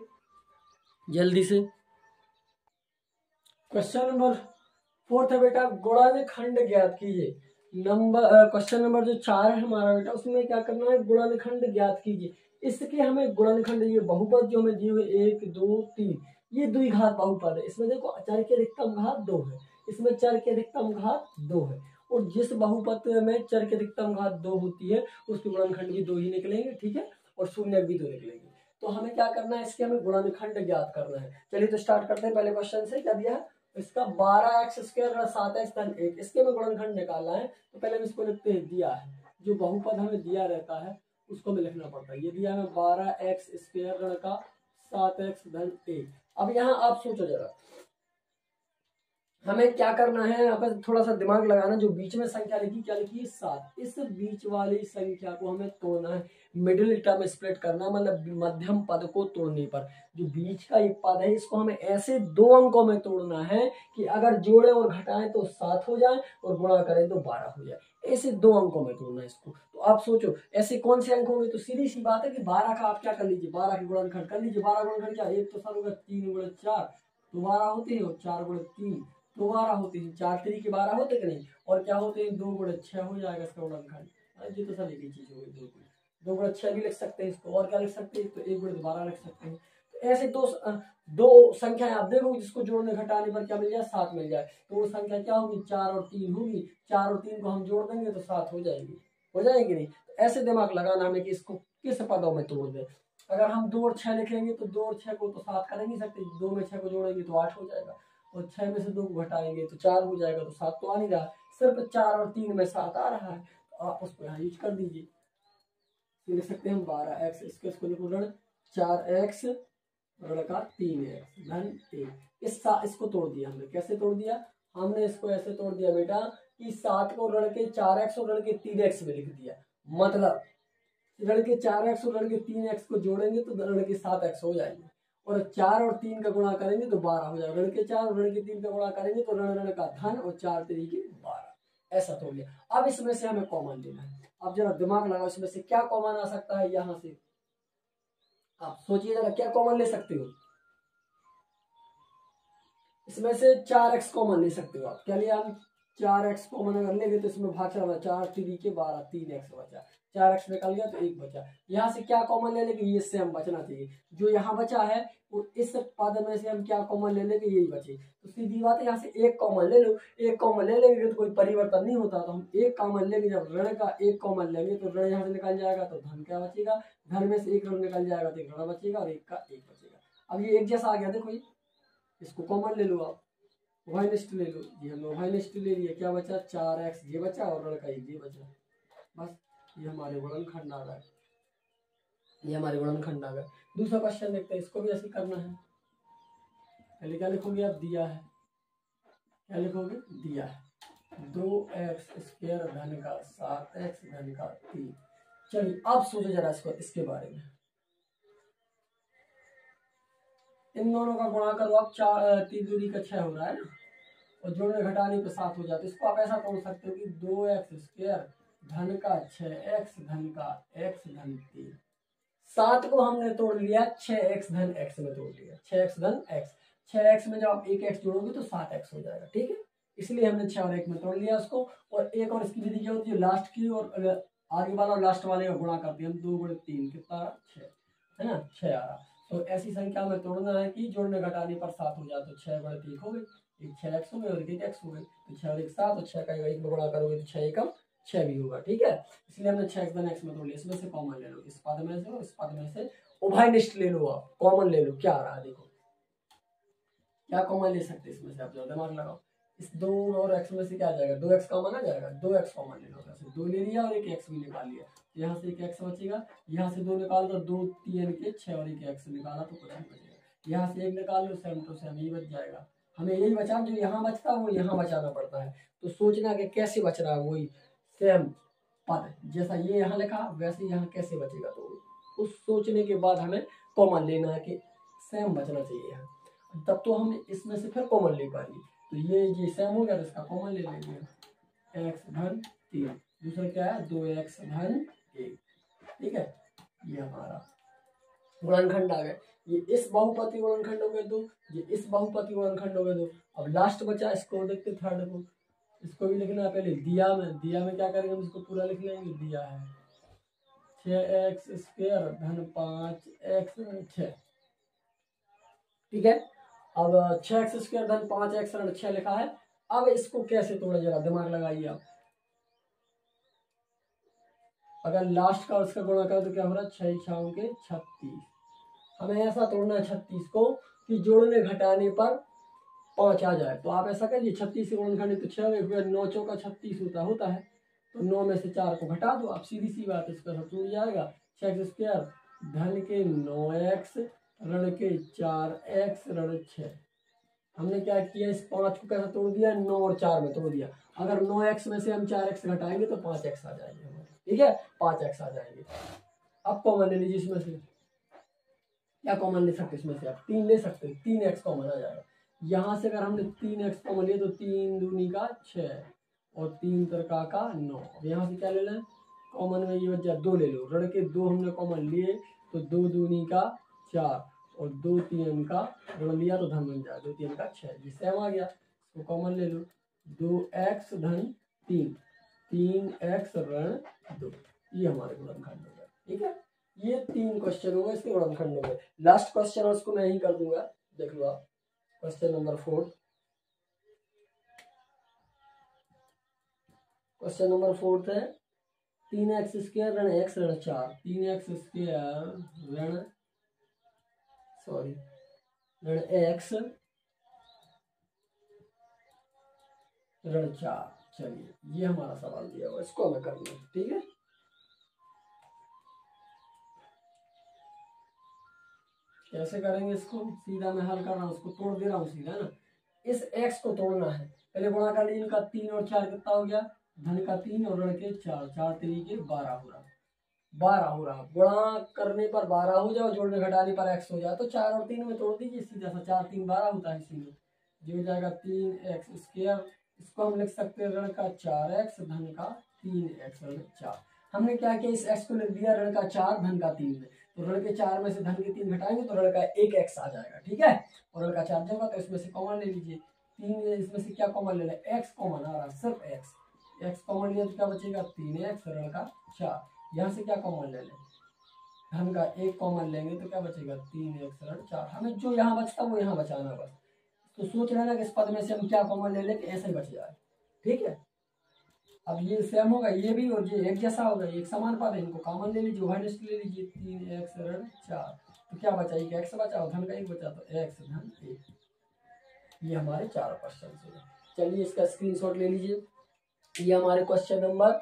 जल्दी से। क्वेश्चन नंबर 4 है बेटा, गुणन खंड ज्ञात कीजिए। क्वेश्चन नंबर जो 4 है हमारा बेटा, उसमें क्या करना है, गुणनखंड ज्ञात कीजिए। इसके हमें गुणनखंड, ये बहुपद जो हमें दिए हुए 1 2 3, ये द्विघात बहुपद है। इसमें देखो चर की अधिकतम घात 2 है, इसमें चर की अधिकतम घात 2 है, और जिस बहुपद में चर की अधिकतम घात 2 होती है उसके गुणनखंड भी 2 ही निकलेंगे, ठीक है, और शून्य भी 2 निकलेंगे। तो हमें क्या करना है, इसके हमें गुणनखंड ज्ञात करना है। चलिए तो स्टार्ट करते हैं पहले क्वेश्चन से। क्या दिया है, इसका 12x² 7x 1, इसके में गुणनखंड निकालना है। तो पहले हम इसको लिखते हैं, दिया है जो बहुपद हमें दिया रहता है उसको हमें लिखना पड़ता है। ये दिया है 12x² का 7x 1। अब यहाँ आप सोचो जरा, हमें क्या करना है, यहाँ पर थोड़ा सा दिमाग लगाना। जो बीच में संख्या लिखी, क्या लिखी है 7, इस बीच वाली संख्या को हमें तोड़ना है, मिडिल टर्म स्प्लिट करना, मतलब मध्यम पद को तोड़ने पर जो बीच का ये पद है इसको हमें ऐसे 2 अंकों में तोड़ना है कि अगर जोड़े और घटाएं तो 7 हो जाए और गुणा करें तो 12 हो जाए। ऐसे 2 अंकों में तोड़ना है इसको। तो आप सोचो ऐसे कौन से अंक होंगे, तो सीधी सी बात है कि 12 का आप क्या कर लीजिए, 12 के गुणनखंड कर लीजिए। 12 गुणनखंड क्या, एक तो सर होगा 3 गुणे 4 तो 12 होते हैं, और 4 गुणे 3 तो 12 होते हैं, 4 3 के 12 होते कि नहीं, और क्या होते हैं 2 गुणे 6 हो जाएगा इसका गुणनखंड। ये तो सर एक ही चीज हो गई, 2 गुणे 6 भी लिख सकते हैं इसको, और क्या लिख सकते हैं, तो 1 गुणे 12 लिख सकते हैं। तो ऐसे दो संख्याएं आप देखो जिसको जोड़ने घटाने पर क्या मिल जाए, 7 मिल जाए। तो वो संख्या क्या होगी, 4 और 3 होगी। 4 और 3 को हम जोड़ देंगे तो 7 हो जाएगी, हो जाएगी नहीं। तो ऐसे दिमाग लगाना हमें कि इसको किस पदों में तोड़ दे। अगर हम 2 और 6 लिखेंगे तो 2 और 6 को तो 7 कर नहीं सकते, 2 में 6 को जोड़ेंगे तो 8 हो जाएगा, और 6 में से 2 को घटाएंगे तो 4 हो जाएगा, तो 7 तो आ नहीं रहा, सिर्फ 4 और 3 में 7 आ रहा है। तो आप उसको यहाँ यूज कर दीजिए। लिख सकते हैं हम 12x, इसको लिखो ऋण 4x ऋण का 3x धन 1। इसको तोड़ दिया हमने, कैसे तोड़ दिया, हमने इसको ऐसे तोड़ दिया बेटा कि 7 को ऋण के 4x और ऋण के 3x में लिख दिया। मतलब ऋण के 4x और ऋण के 3x को जोड़ेंगे तो ऋण के 7x हो जाएंगे, और 4 और 3 का गुणा करेंगे तो 12 हो जाएगा। ऋण के 4 और ऋण के 3 का गुणा करेंगे तो ऋण ऋण का धन, और 4 3 के 12, ऐसा तोड़ लिया। अब इसमें से हमें कॉमन लेना है। अब जरा दिमाग लगाओ, इसमें से क्या कॉमन आ सकता है, यहां से आप सोचिए जरा क्या कॉमन ले सकते हो। इसमें से 4x कॉमन ले सकते हो आप। क्या लिया हम, 4x कॉमन अगर लेंगे तो इसमें भाग चला, 4 3 के 12, 3x बचा, 4x निकल गया तो 1 बचा। यहाँ से क्या कॉमन ले लेंगे, ये से हम बचना चाहिए। जो यहाँ बचा है वो इस पद में से हम क्या कॉमन ले लेंगे, यही बचे। तो सीधी बात है, यहाँ से 1 कॉमन ले लो। 1 कॉमन ले लेंगे तो कोई परिवर्तन नहीं होता, तो हम 1 कॉमन लेंगे। जब ऋण का 1 कॉमन लेंगे तो ऋण यहाँ से निकल जाएगा तो धन क्या बचेगा, धन में से 1 ऋण निकल जाएगा तो 1 ऋण बचेगा, और 1 का 1 बचेगा। अब ये एक जैसा आ गया, देखो ये, इसको कॉमन ले लो आप, उभयनिष्ठ ले लो। ये हमने उभयनिष्ठ ले लिया, क्या बचा, 4x ये बचा और ऋण का 1 ये बचा। बस ये हमारे गुणनखंड आ गए, ये हमारे गुणनखंड आ गए। दूसरा क्वेश्चन देखते हैं, इसको भी ऐसे करना है। पहले क्या लिखोगे आप, दिया है, क्या लिखोगे, दिया है 2x² धन का 7x धन का 3। चलिए अब सोचो जरा इसको, इसके बारे में। इन दोनों का गुणा करो आप, 4 3 दूरी का 6 हो रहा है ना, और जोड़ने घटाने पे 7 हो जाता है। इसको आप ऐसा तोड़ सकते हो कि 2x² धन का 6x धन का x धन 3। 7 को हमने तोड़ लिया 6x धन x में तोड़ लिया, 6x धन x। 6x में जब आप एक x जोड़ोगे तो 7x हो जाएगा, ठीक है। इसलिए हमने 6 और 1 में तोड़ लिया उसको। और एक और इसकी विधि क्या होती है, लास्ट की और आगे वाला और लास्ट वाले का गुणा करते हैं हम। 2 गुणे 3 कितना, 6 है ना, 6 आ रहा। तो ऐसी संख्या में तोड़ना है कि जोड़ने घटाने पर 7 हो जाए। तो 6 गुणे 3 हो गई, एक 6x हो गए और एक x हो गई। तो 6 और 1 7, और 6 का 1 में गुणा करोगे तो 6 एकम 6 भी होगा, ठीक है। इसलिए हमने 6x धन x में तोड़ लिया। इसमें से कॉमन ले लो, इस पद में से और इस पद में से उभयनिष्ठ ले लो आप, कॉमन ले लो। क्या आ रहा है देखो, क्या कॉमन ले सकते हैं इसमें से, आप जो दिमाग लगाओ। इस 2 और x में से क्या आ जाएगा, 2x कॉमन आ जाएगा, 2x कॉमन ले लो। 2 ले लिया और एक x भी निकाल लिया, यहाँ से एक x बचेगा। यहाँ से 2 निकाल दो, 2 3 के 6 और एक x निकाला तो कुछ नहीं बचेगा। यहाँ से 1 निकाल लो, सेम टू सेम ये बच जाएगा। हमें यही बचा, जो यहाँ बचता है वो यहाँ बचाना पड़ता है। तो सोचना कि कैसे बच रहा है, वही सेम पद जैसा ये यहाँ लिखा वैसे यहाँ कैसे बचेगा। तो उस सोचने के बाद हमें कॉमन लेना है कि सेम बचना चाहिए यहाँ, तब तो हम इसमें से फिर कॉमन ले पाएंगे। तो ये सेम हो गया तो इसका कॉमन ले लेंगे, x धन 3। दूसरा क्या है, 2x धन 1, ठीक है। ये हमारा गुणनखंड आ गए। ये इस बहुपति गुणनखंड हो गए 2, ये इस बहुपति गुणनखंड हो गए 2। अब लास्ट बचा, इसको देखते थर्ड को। इसको भी लिखना है पहले दिया में क्या करेंगे हम इसको पूरा लिख लेंगे। दिया है 6x² धन 5x 6। ठीक है, अब 6x² धन 5x 6 लिखा है। अब इसको कैसे तोड़े जरा दिमाग लगाइए आप। अगर लास्ट का उसका गुणा करें तो क्या हो रहा है 6 6 के 36। हमें ऐसा तोड़ना है 36 को कि जोड़ने घटाने पर 5 आ जाए। तो आप ऐसा करिए 36 से गुणनखंड तो 6 9 चौका 36 होता है। तो 9 में से 4 को घटा दो आप, सीधी सी बात है, इसका सब टूट जाएगा। 6x² धन के 9x ऋण के 4x ऋण 6। हमने क्या किया, इस 5 को कैसे तोड़ दिया, 9 और 4 में तोड़ दिया। अगर 9x में से हम 4x घटाएंगे तो 5x आ जाएंगे हमारे। ठीक है, 5x आ जाएंगे। अब कॉमन ले लीजिए इसमें से, क्या कॉमन ले सकते इसमें से आप 3 ले सकते हैं, 3x कॉमन आ जाएगा। यहाँ से अगर हमने 3x कॉमन लिया तो 3 दूनी का 6 और 3 त्रिका का 9। अब यहाँ से क्या ले लें कॉमन में, ये बच्चा 2 ले लो। ऋण के 2 हमने कॉमन लिए तो 2 दूनी का 4 और 2 3 का ऋण लिया तो धन बन जाए 2 3 का 6, ये सेम आ गया। तो कॉमन ले लो 2x धन 3 3x ऋण 2, ये हमारे गुणनखंड हो गए। ठीक है, ये 3 क्वेश्चन हो गए इसके गुणनखंड हो गए। लास्ट क्वेश्चन है उसको मैं ही कर दूंगा, देख लो आप। क्वेश्चन नंबर 4, क्वेश्चन नंबर 4 है 3x² ऋण x ऋण 4 3x² ऋण x ऋण 4। चलिए, ये हमारा सवाल दिया हुआ, इसको हमें करना है। ठीक है, कैसे करेंगे इसको, सीधा मैं हल कर रहा हूँ, उसको तोड़ दे रहा हूँ सीधा ना। इस x को तोड़ना है, पहले गुणा कर लीजिए। इनका 3 और 4 कितना हो गया, धन का 3 और ऋण के 4 4 3 के 12 हो रहा, 12 हो रहा। गुणा करने पर 12 हो जाए, जोड़ने घटाने पर x हो जाए तो 4 और 3 में तोड़ दीजिए सीधा सा। 4 3 12 होता है, इसी में जो हो जाएगा 3x²। इसको हम लिख सकते हैं ऋण का 4x धन का 3x ऋण 4। हमने क्या किया, इस x को लिख दिया ऋण का 4 धन का 3 में, तो ऋण के 4 में से धन के 3 घटाएंगे तो ऋण का 1x आ जाएगा। ठीक है, और ऋण का 4 जब तो इसमें से कॉमन ले लीजिए। 3 इसमें से क्या कॉमन ले लें, x कॉमन आ रहा, सिर्फ x कॉमन लिया तो क्या बचेगा 3x ऋण का 4। यहाँ से क्या कॉमन ले लें, धन का 1 कॉमन लेंगे तो क्या बचेगा 3x ऋण 4। हमें जो यहाँ बचता वो यहाँ बचाना बस। तो सोच लेना कि इस पद में से हम क्या कॉमन ले लें कि ऐसे बच जाए। ठीक है, अब ये सेम होगा, ये भी और ये एक जैसा होगा, एक समान पद है, इनको कॉमन ले लीजिए, वाइनस्ट ले लीजिए। 3x ऋण 4 तो क्या बचा, एक x बचा और धन का 1 बचा तो x धन 1। ये हमारे 4 क्वेश्चन हो। चलिए इसका स्क्रीनशॉट ले लीजिए। ये हमारे क्वेश्चन नंबर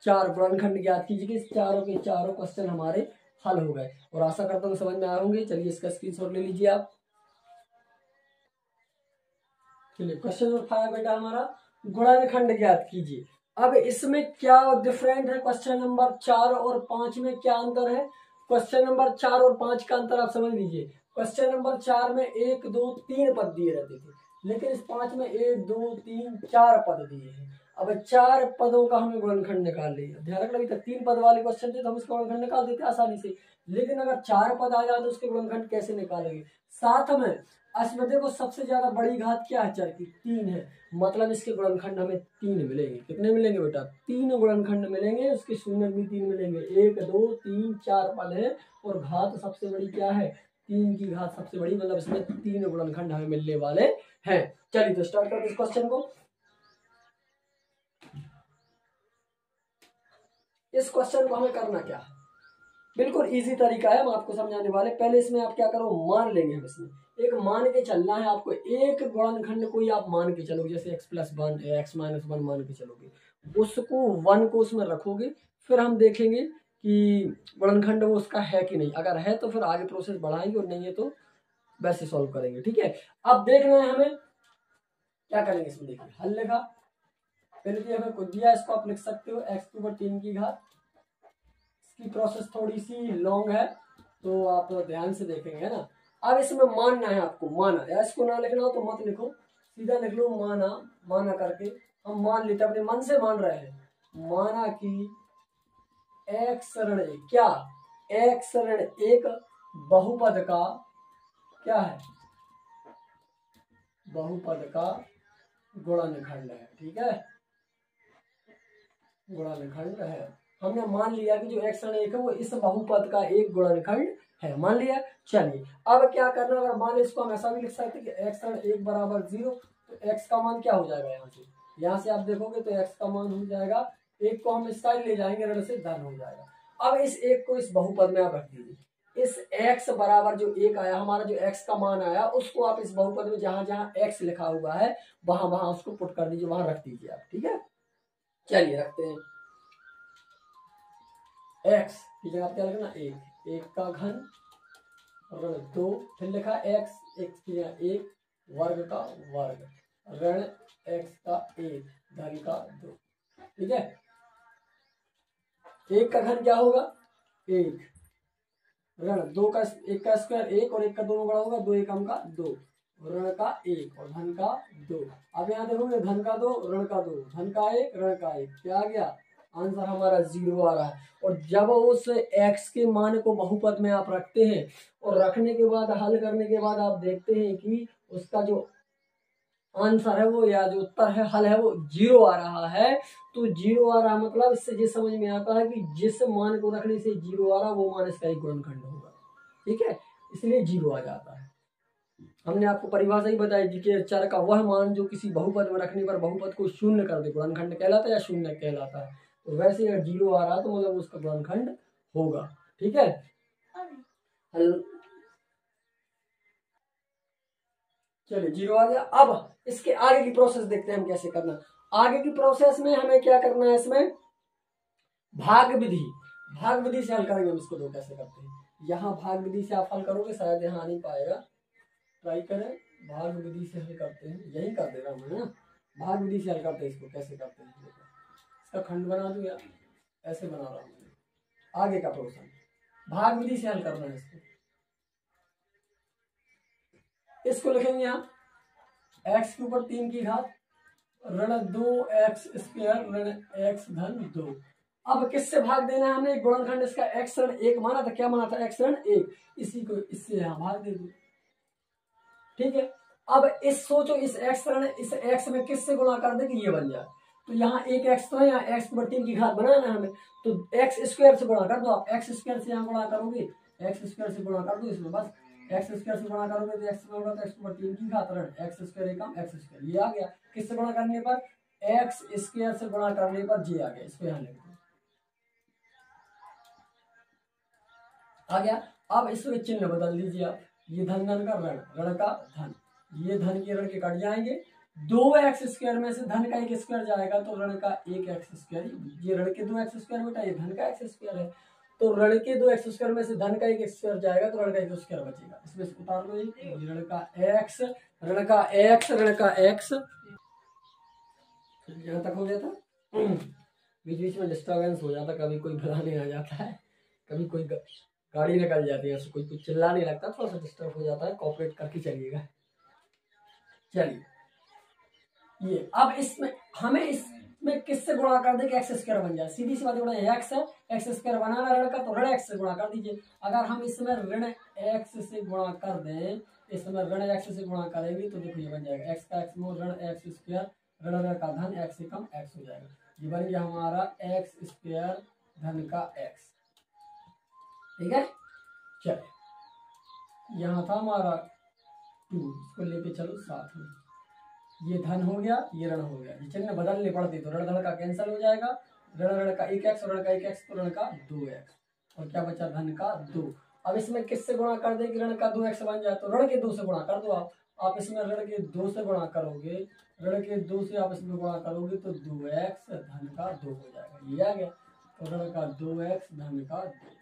4 गुणनखंड ज्ञात कीजिए। इस चारों के चारों क्वेश्चन हमारे हल हो गए और आशा करता हूँ समझ में आए होंगे। चलिए इसका स्क्रीनशॉट ले लीजिए आप। चलिए क्वेश्चन नंबर 5 बेटा हमारा गुणनखंड ज्ञात कीजिए। अब इसमें क्या डिफरेंट है, क्वेश्चन नंबर 4 और 5 में क्या अंतर है। क्वेश्चन नंबर 4 और 5 का अंतर आप समझ लीजिए। क्वेश्चन नंबर 4 में 1 2 3 पद दिए रहते थे, लेकिन इस 5 में 1 2 3 4 पद दिए हैं। अब 4 पदों का हमें गुणनखंड निकाल लिया। ध्यान रखना, अभी तक 3 पद वाले क्वेश्चन थे तो हम इसका गुणनखंड निकाल देते आसानी से, लेकिन अगर 4 पद आ जाए तो उसके गुणनखंड कैसे निकालेंगे। साथ में इसमें देखो सबसे ज्यादा बड़ी घात क्या है, चर की 3 है, मतलब इसके गुणनखंड हमें 3 मिलेंगे। कितने मिलेंगे बेटा, 3 गुणनखंड मिलेंगे, उसके शून्य भी 3 मिलेंगे। 1 2 3 4 पद है और घात सबसे बड़ी क्या है, 3 की घात सबसे बड़ी, मतलब इसमें 3 गुणनखंड हमें मिलने वाले हैं। चलिए तो स्टार्ट करते इस क्वेश्चन को। इस क्वेश्चन को हमें करना क्या है, बिल्कुल इजी तरीका है, हम आपको समझाने वाले। पहले इसमें आप क्या करो, मान लेंगे हम इसमें एक मान के चलना है आपको। एक गुणनखंड कोई आप मान के चलोगे, जैसे x+1 x-1 मान के चलोगे, उसको 1 को उसमें रखोगे, फिर हम देखेंगे कि गुणनखंड वो उसका है कि नहीं। अगर है तो फिर आगे प्रोसेस बढ़ाएंगे और नहीं है तो वैसे सॉल्व करेंगे। ठीक है, अब देखना है हमें क्या करेंगे इसमें। देखिए हल लिखा, पहले तो हमें कुछ दिया, इसको आप लिख सकते हो x⁻³ की घात। इसकी प्रोसेस थोड़ी सी लॉन्ग है तो आप ध्यान से देखेंगे ना। अब इसमें मानना है आपको, माना, या इसको ना लिखना हो तो मत लिखो, सीधा लिख लो माना। माना करके हम मान लेते, अपने मन से मान रहे हैं। माना कि x ऋण 1 क्या, x ऋण 1 बहुपद का क्या है, बहुपद का गुणनखंड है। ठीक है, गुणनखंड है। हमने मान लिया कि जो x ऋण 1 है वो इस बहुपद का एक गुणनखंड है, मान लिया। चलिए अब क्या करना, अगर मान इसको हम ऐसा भी लिख सकते हैं कि x ऋण 1 बराबर 0, तो x का मान क्या हो जाएगा, यहाँ से आप देखोगे तो x का मान हो जाएगा, एक को हम इस साइड ले जाएंगे, ऋण से धन हो जाएगा। अब इस एक को इस बहुपद में आप रख दीजिए, इस x बराबर जो 1 आया, हमारा जो x का मान आया, उसको आप इस बहुपद में जहां जहां x लिखा हुआ है वहां वहां उसको पुट कर दीजिए, वहां रख दीजिए आप। ठीक है, चलिए रखते हैं x की जगह आप क्या लिखना, 1 का घन ऋण 2, फिर लिखा x की जगह 1 वर्ग का वर्ग ऋण x का 1 धन का 2। ठीक है, 1 का घन क्या होगा 1, ऋण 2 का 1 का स्क्वायर 1 और 1 का दोनों बड़ा होगा, 2 एकम का 2, ऋण का 1 और धन का 2। अब यहाँ देखोगे धन का 2 ऋण का 2, धन का 1 ऋण का 1, क्या आ गया, आंसर हमारा 0 आ रहा है। और जब उस x के मान को बहुपद में आप रखते हैं और रखने के बाद हल करने के बाद आप देखते हैं कि उसका जो आंसर है वो, या जो उत्तर है, हल है, वो 0 आ रहा है, तो 0 आ रहा है मतलब इससे ये समझ में आता है कि जिस मान को रखने से 0 आ रहा है वो मान इसका एक गुणनखंड होगा। ठीक है, इसलिए 0 आ जाता है। हमने आपको परिभाषा ही बताई थी कि चर का वह मान जो किसी बहुपद में रखने पर बहुपद को शून्य कर दे, गुणनखंड कहलाता है या शून्य कहलाता है। तो वैसे अगर 0 आ रहा है तो मतलब उसका गुणनखंड होगा। ठीक है, चलिए 0 आ गया। अब इसके आगे की प्रोसेस देखते हैं हम कैसे करना। आगे की प्रोसेस में हमें क्या करना है, इसमें भाग विधि से हल करेंगे हम इसको। दो कैसे करते हैं, यहाँ भाग विधि से आप हल करोगे, शायद यहाँ नहीं पाएगा, ट्राई करें, भाग विधि से हल करते हैं, यही कर दे रहा हूँ मैं ना, भाग विधि से हल करते हैं। इसको कैसे करते हैं, इसका खंड बना दूं या ऐसे बना रहा हूँ। आगे का प्रोसेस भाग विधि से हल करना है इसको लिखेंगे यहाँ x के ऊपर 3 की घात ऋण 2x स्क्वायर ऋण x धन 2। अब किससे भाग देना है हमें, गुणनखंड इसका x ऋण 1 माना था, क्या माना था, x ऋण 1, इसी को इससे यहाँ भाग दे दो। ठीक है, अब इस सोचो इस x ऋण इस x में किससे गुणा कर दे कि ये बन जाए, तो यहाँ एक x तो है, यहाँ x के ऊपर 3 की घात बनाना है हमें, तो x स्क्वायर से गुणा कर दो आप, x स्क्वायर से यहाँ गुणा करोगे, x स्क्वायर से गुणा कर दो इसमें, बस x स्क्वायर से गुणा करोगे तो x होगा, तो x के ऊपर 3 की घात ऋण x स्क्वायर एकम x स्क्वायर, ये आ गया। किससे गुणा करने पर, x स्क्वायर से गुणा करने पर ये आ गया, इसको यहाँ लिख दो, आ गया। अब इसमें चिन्ह बदल दीजिए आप, ये धन धन का ऋण, ऋण का धन, ये धन के ऋण के कट जाएंगे, 2x स्क्वायर में से धन का 1 स्क्वायर जाएगा तो ऋण का 1x स्क्वायर, ये ऋण के 2x स्क्वायर बेटा, ये धन का x स्क्वायर है, तो ऋण के 2x स्क्वायर में से धन का 1 स्क्वायर जाएगा तो ऋण का 1 स्क्वायर बचेगा, इसमें से उतार लो ये ऋण का x, ऋण का x, ऋण का x, यहाँ तक हो गया था। बीच बीच में डिस्टर्बेंस हो जाता, कभी कोई बुलाने आ जाता है, कभी कोई गाड़ी निकल जाती है, कोई कुछ चिल्लाने लगता, थोड़ा सा डिस्टर्ब हो जाता है, कॉपरेट करके चलिएगा। चलिए ये अब इसमें हमें इसमें किससे गुणा कर दे कि एक्स स्क्वायर बन जाए, सीधी सी बात है, एक्स है, एक्स स्क्वायर बनाना ऋण का, तो ऋण एक्स से गुणा कर दीजिए। अगर हम इसमें ऋण एक्स से गुणा कर दें, इसमें ऋण एक्स से गुणा करेंगे तो देखो ये बन जाएगा एक्स का एक्स में ऋण एक्स स्क्वायर ऋण ऋण का धन एक्स से कम एक्स हो जाएगा, ये बन गया हमारा एक्स स्क्वायर धन का एक्स। ठीक है, चलिए यहाँ था हमारा 2, इसको लेके चलो साथ में, ये धन हो गया, ये ऋण हो गया, ये चिन्ह बदलने पड़ते तो ऋण धन का कैंसिल हो जाएगा, ऋण ऋण का 1x और ऋण का 1x तो ऋण का 2x, और क्या बचा धन का 2। अब इसमें किससे गुणा कर दे कि ऋण का 2x बन जाए, तो ऋण के 2 से गुणा कर दो आप इसमें ऋण के 2 से गुणा करोगे, ऋण के 2 से आप इसमें गुणा करोगे तो 2x धन का 2 हो जाएगा, ये आ गया, तो ऋण का 2x धन का 2,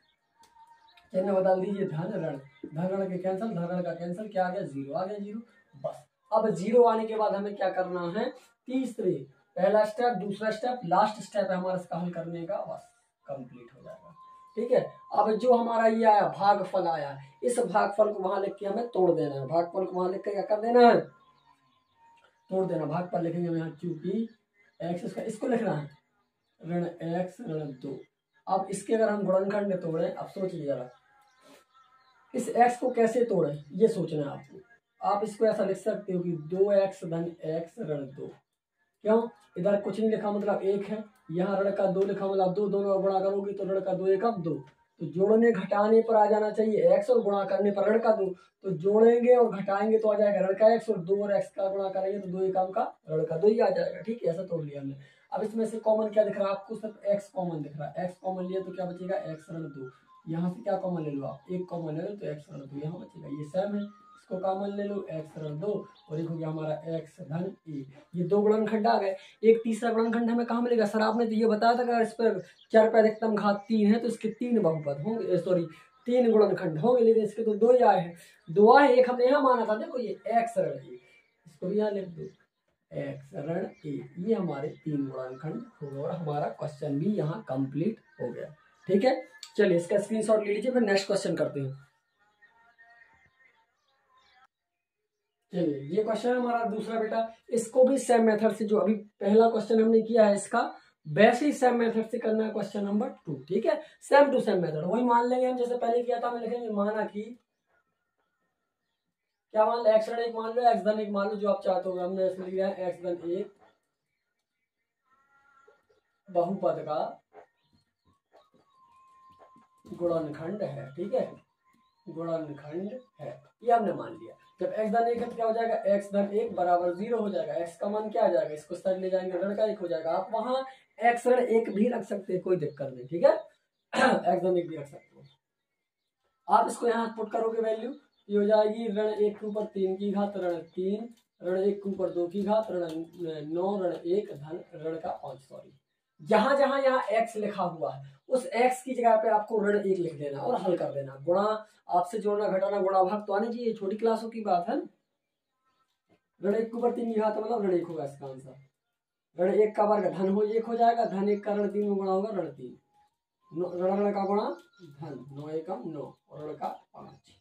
चिन्ह बदल दीजिए धन ऋण, धन ऋण के कैंसिल, धन ऋण का कैंसिल, क्या आ गया 0 आ गया, 0 बस। अब 0 आने के बाद हमें क्या करना है, तीसरे, पहला स्टेप, दूसरा स्टेप, लास्ट स्टेप है हमारा इसका हल करने का, बस कंप्लीट हो जाएगा। ठीक है, अब जो हमारा ये आया भागफल आया, इस भागफल को वहां लिख के हमें तोड़ देना है, भागफल को वहां लिख के क्या कर देना है, तोड़ देना। भागफल लिखेंगे हम यहाँ क्योंकि एक्स, इसको लिखना है ऋण एक्स ऋण 2। अब इसके अगर हम गुणनखंड तोड़े, अब सोचिए जरा इस x को कैसे तोड़े, ये सोचना है आपको। आप इसको ऐसा लिख सकते हो कि 2x धन x ऋण 2। क्यों, इधर कुछ नहीं लिखा मतलब 1 है, यहाँ ऋण का 2 लिखा मतलब 2, दोनों गुणा करोगे तो ऋण का 2 एकम 2, तो जोड़ने घटाने पर आ जाना चाहिए x और गुणा करने पर ऋण का 2, तो जोड़ेंगे और घटाएंगे तो आ जाएगा ऋण का x और 2 और x का गुणा करेंगे तो 2 एकम का ऋण का 2 ही आ जाएगा। ठीक है, ऐसा तोड़ लिया हमने। अब इसमें से कॉमन क्या दिख रहा है आपको, सिर्फ x कॉमन दिख रहा है, x कॉमन लिया तो क्या बचेगा x ऋण 2, यहाँ से क्या कॉमन ले लो आप, 1 कॉमन ले लो तो x ऋण 2 यहाँ बचेगा, ये सेम है, इसको कॉमन ले लो x ऋण 2 और एक हो गया हमारा x धन 1। ये 2 गुणनखंड आ गए। एक तीसरा गुणनखंड हमें कहाँ मिलेगा, सर आपने तो ये बताया था अगर इस पर चर पे अधिकतम घात 3 है तो इसके 3 बहुपद होंगे, सॉरी 3 गुणनखंड होंगे, लेकिन इसके तो 2 ही आए हैं, 2 आए, एक हमने यहाँ माना था, देखो ये x ऋण 1, इसको भी यहाँ लिख दो x ऋण 1, ये हमारे 3 गुणनखंड हो गए और हमारा क्वेश्चन भी यहाँ कंप्लीट हो गया। ठीक है, चलिए इसका स्क्रीनशॉट ले लीजिए, फिर नेक्स्ट क्वेश्चन करते हैं। चलिए ये क्वेश्चन है हमारा दूसरा बेटा, इसको भी सेम मेथड से जो अभी पहला क्वेश्चन हमने किया है इसका वैसे ही सेम मेथड से करना है क्वेश्चन नंबर 2। ठीक है, सेम टू सेम मेथड वही मान लेंगे हम जैसे पहले किया था, हम लिखेंगे माना कि क्या मान लो x ऋण 1 मान लो, x धन 1 मान लो, जो आप चाहते हो। हमने इसमें लिया है x धन 1 बहुपद का गुणनखंड है। ठीक है, गुणनखंड है, ये हमने मान लिया। जब x धन 1 है तो क्या हो जाएगा, x धन 1 बराबर 0 हो जाएगा, x का मान क्या आ जाएगा, इसको साइड ले जाएंगे ऋण का 1 हो जाएगा। आप वहां x ऋण 1 भी रख सकते हैं, कोई दिक्कत नहीं। ठीक है x धन 1 भी रख सकते हो आप, इसको यहाँ पुट करोगे वैल्यू, ये हो जाएगी ऋण 1 के ऊपर 3 की घात ऋण 3, ऋण 1 के ऊपर 2 की घात ऋण 9, ऋण 1 धन ऋण का 5, सॉरी जहां जहां यहाँ x लिखा हुआ है उस x की जगह पे आपको ऋण 1 लिख देना और हल कर देना। गुणा आपसे जोड़ना घटाना गुणा भाग तो आने चाहिए, छोटी क्लासों की बात है। ऋण 1 के ऊपर 3 की घात मतलब ऋण 1 होगा इसका आंसर। ऋण 1 का वर्ग धन हो 1 हो जाएगा, धन 1 का ऋण 3 में गुणा होगा ऋण 3, ऋण का गुणा धन 9 एकम 9 और ऋण का 5।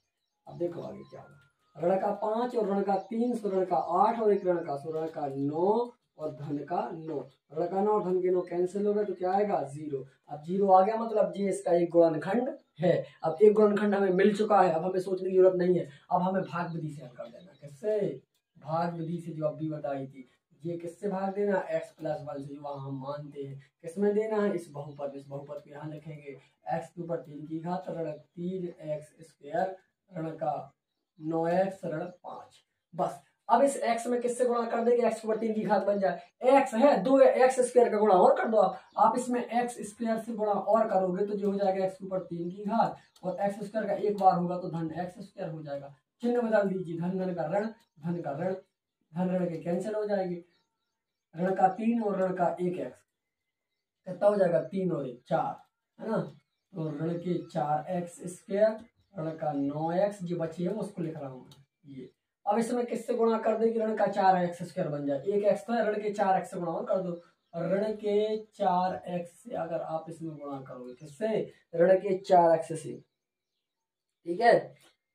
अब देखो आगे क्या होगा, ऋण का 5 और ऋण का 3, सो ऋण का 8 और एक ऋण का, सो ऋण का 9 और धन का 9, ऋण का 9 धन के 9 कैंसिल हो गए तो क्या आएगा 0। अब 0 आ गया मतलब जी इसका एक गुणनखंड है। अब एक गुणनखंड हमें मिल चुका है, अब हमें सोचने की जरूरत नहीं है, अब हमें भाग विधि से हल कर देना। किससे, भाग विधि से, जो अभी बताई थी। ये किससे भाग देना, x प्लस 1 से, जो वहां हम मानते हैं। किसमें देना है, इस बहुपद, इस बहुपद को यहाँ लिखेंगे x के ऊपर 3 की घात ऋण 3x स्क्वायर ऋण का 9x ऋण 5। बस अब इस x में किससे गुणा कर देंगे, x के ऊपर 3 की घात बन जाए, x है 2x स्क्वायर का गुणा और कर दो आप इसमें x स्क्वायर से गुणा और करोगे तो जो हो जाएगा x के ऊपर 3 की घात और x स्क्वायर का एक बार होगा तो धन x स्क्वायर हो जाएगा। चिन्ह बदल दीजिए, धन धन का ऋण, धन का ऋण, धन ऋण के कैंसिल हो जाएंगे, ऋण का 3 और ऋण का 1x कितना हो जाएगा 3 और 1 4 है ना, तो ऋण के 4x स्क्वायर ऋण का 9x जो बची है उसको लिख रहा हूँ ये। अब इसमें किससे गुणा कर दे कि ऋण का 4x स्क्वायर बन जाए, 1x तो है, ऋण के 4x से गुणा और कर दो, ऋण के 4x से अगर आप इसमें गुणा करोगे, किससे, ऋण के 4x से। ठीक है,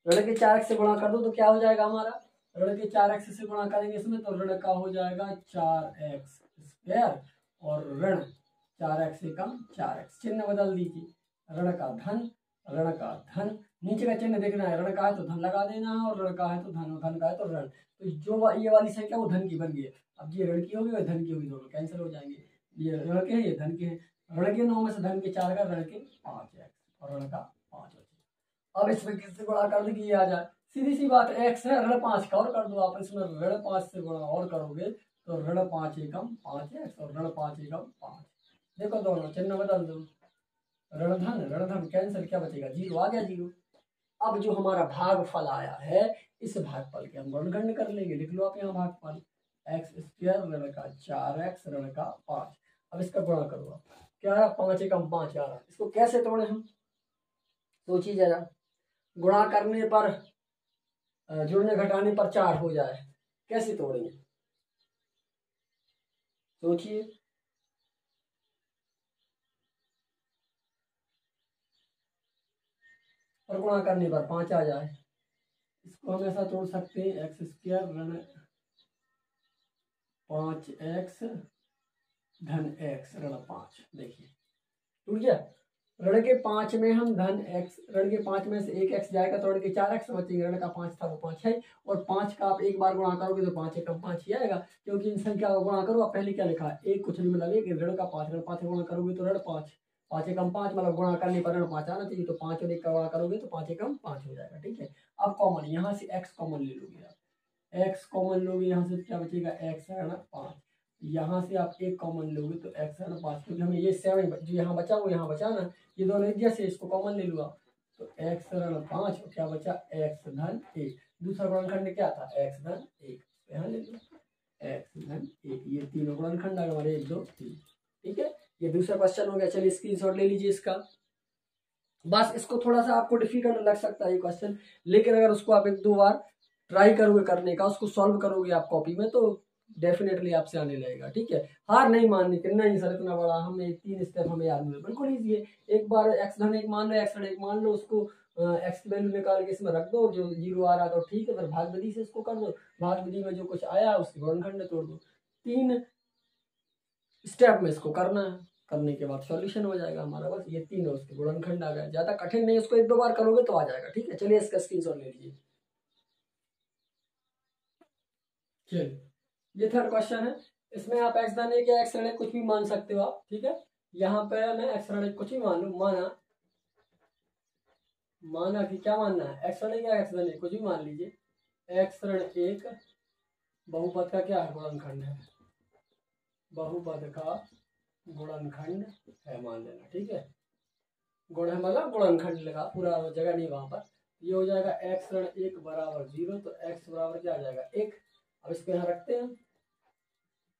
ऋण के 4x से गुणा कर दो तो क्या हो जाएगा हमारा, ऋण के 4x से गुणा करेंगे इसमें तो ऋण का हो जाएगा 4x स्क्वायर और ऋण 4x से कम 4x, चिन्ह बदल दीजिए, ऋण का धन, ऋण का धन, नीचे का चिन्ह देखना है, ऋण का है तो धन लगा देना है और ऋण का है तो धन, धन का है तो ऋण, तो जो ये वाली संख्या वो धन की बन गई है। अब ये ऋण की होगी और धन की होगी, दोनों कैंसिल हो जाएंगे, ये ऋण के हैं ये धन के हैं, ऋण के 9 में से धन के 4 का, ऋण के 5x और ऋण का 5। अब इसमें किससे गुणा कर दे कि ये आ जाए, सीधी सी बात, x है ऋण 5 का और कर दो आप, इसमें ऋण 5 से गुणा और करोगे तो ऋण 5 एकम 5x और ऋण 5 एकम 5। देखो दोनों चिन्ह बदल दो, ऋण धन कैंसिल, क्या बचेगा 0 आ गया 0। अब जो हमारा भागफल आया है इस भागफल के हम गुणनखंड कर लेंगे, लिख लो आप यहाँ भागफल x स्क्वायर ऋण का 4x ऋण का 5। अब इसका गुणा करो आप, क्या आ रहा 5 एकम 5 आ रहा, इसको कैसे तोड़े हम सोचिए जरा, गुणा करने पर जुड़ने घटाने पर 4 हो जाए, कैसे तोड़ेंगे सोचिए, और गुणा करने पर 5 आ जाए, इसको हम ऐसा तोड़ सकते हैं x स्क्वायर ऋण 5x धन x ऋण 5। देखिए टूट गया, ऋण के 5 में हम धन x, ऋण के 5 में से 1 x जाएगा तो ऋण के 4 x बचेंगे। ऋण का 5 था वो 5 है, और 5 का आप एक बार गुणा करोगे तो 5 एकम 5 ही आएगा, क्योंकि इन संख्या को गुणा करो। आप पहले क्या लिखा है, एक कुछ नहीं मतलब एक, ऋण का 5, ऋण 5 गुणा करोगे तो ऋण 5, 5 एकम 5 मतलब गुणा करने पर ऋण 5 आना चाहिए, तो 5 और 1 का गुणा करोगे तो 5 एकम 5 हो जाएगा। ठीक है, अब कॉमन यहाँ से x कॉमन ले लोगे आप, x कॉमन लोगे यहाँ से क्या बचेगा, x ऋण 5, यहाँ से आप 1 कॉमन लोगे तो x ऋण 5, क्योंकि हमें ये 7 जो यहाँ बचा वो यहाँ बचा ना, ये दोनों एक जैसे, इसको कॉमन ले लूँगा तो x ऋण 5 और क्या बचा x धन 1। दूसरा गुणनखंड क्या था, x धन 1, यहाँ ले लो x धन 1। ये तीनों गुणनखंड आ गए हमारे 1 2 3। ठीक है, ये दूसरा क्वेश्चन हो गया। चलिए स्क्रीनशॉट ले लीजिए इसका। बस इसको थोड़ा सा आपको डिफिकल्ट लग सकता है ये क्वेश्चन, लेकिन अगर उसको आप 1 2 बार ट्राई करोगे करने का, उसको सॉल्व करोगे आप कॉपी में, तो डेफिनेटली आपसे आने लगेगा। ठीक है, हार नहीं माननी कि नहीं सर इतना बड़ा हमें 3 स्टेप हमें याद नहीं, बिल्कुल ईजी है। एक बार x धन 1 मान लो, x ऋण 1 मान लो, उसको x की वैल्यू निकाल के इसमें रख दो, जो 0 आ रहा तो ठीक है, फिर भाग विधि से इसको कर दो, भाग विधि में जो कुछ आया उसके गुणनखंड तोड़ दो। 3 स्टेप में इसको करना है, करने के बाद सॉल्यूशन हो जाएगा हमारा। बस ये तीनों उसके गुणनखंड आ गए, ज्यादा कठिन नहीं, इसको 1 2 बार करोगे तो आ जाएगा। ठीक है, चलिए इसका स्क्रीनशॉट ले लीजिए। चलिए ये थर्ड क्वेश्चन है, इसमें आप x धन 1 या x ऋण 1 कुछ भी मान सकते हो आप। ठीक है, यहाँ पे मैं x ऋण 1 कुछ भी मान लूं, माना कि क्या मानना है, x ऋण 1 या x धन 1 कुछ भी मान लीजिए। x ऋण 1 बहुपद का क्या है, गुणनखंड है, बहुपद का गुणनखंड है मान लेना। ठीक है, गुण है मतलब गुणनखंड लगा, पूरा जगह नहीं वहां पर। ये हो जाएगा x ऋण 1 बराबर 0, तो x बराबर क्या आ जाएगा 1। अब इसको यहाँ रखते हैं,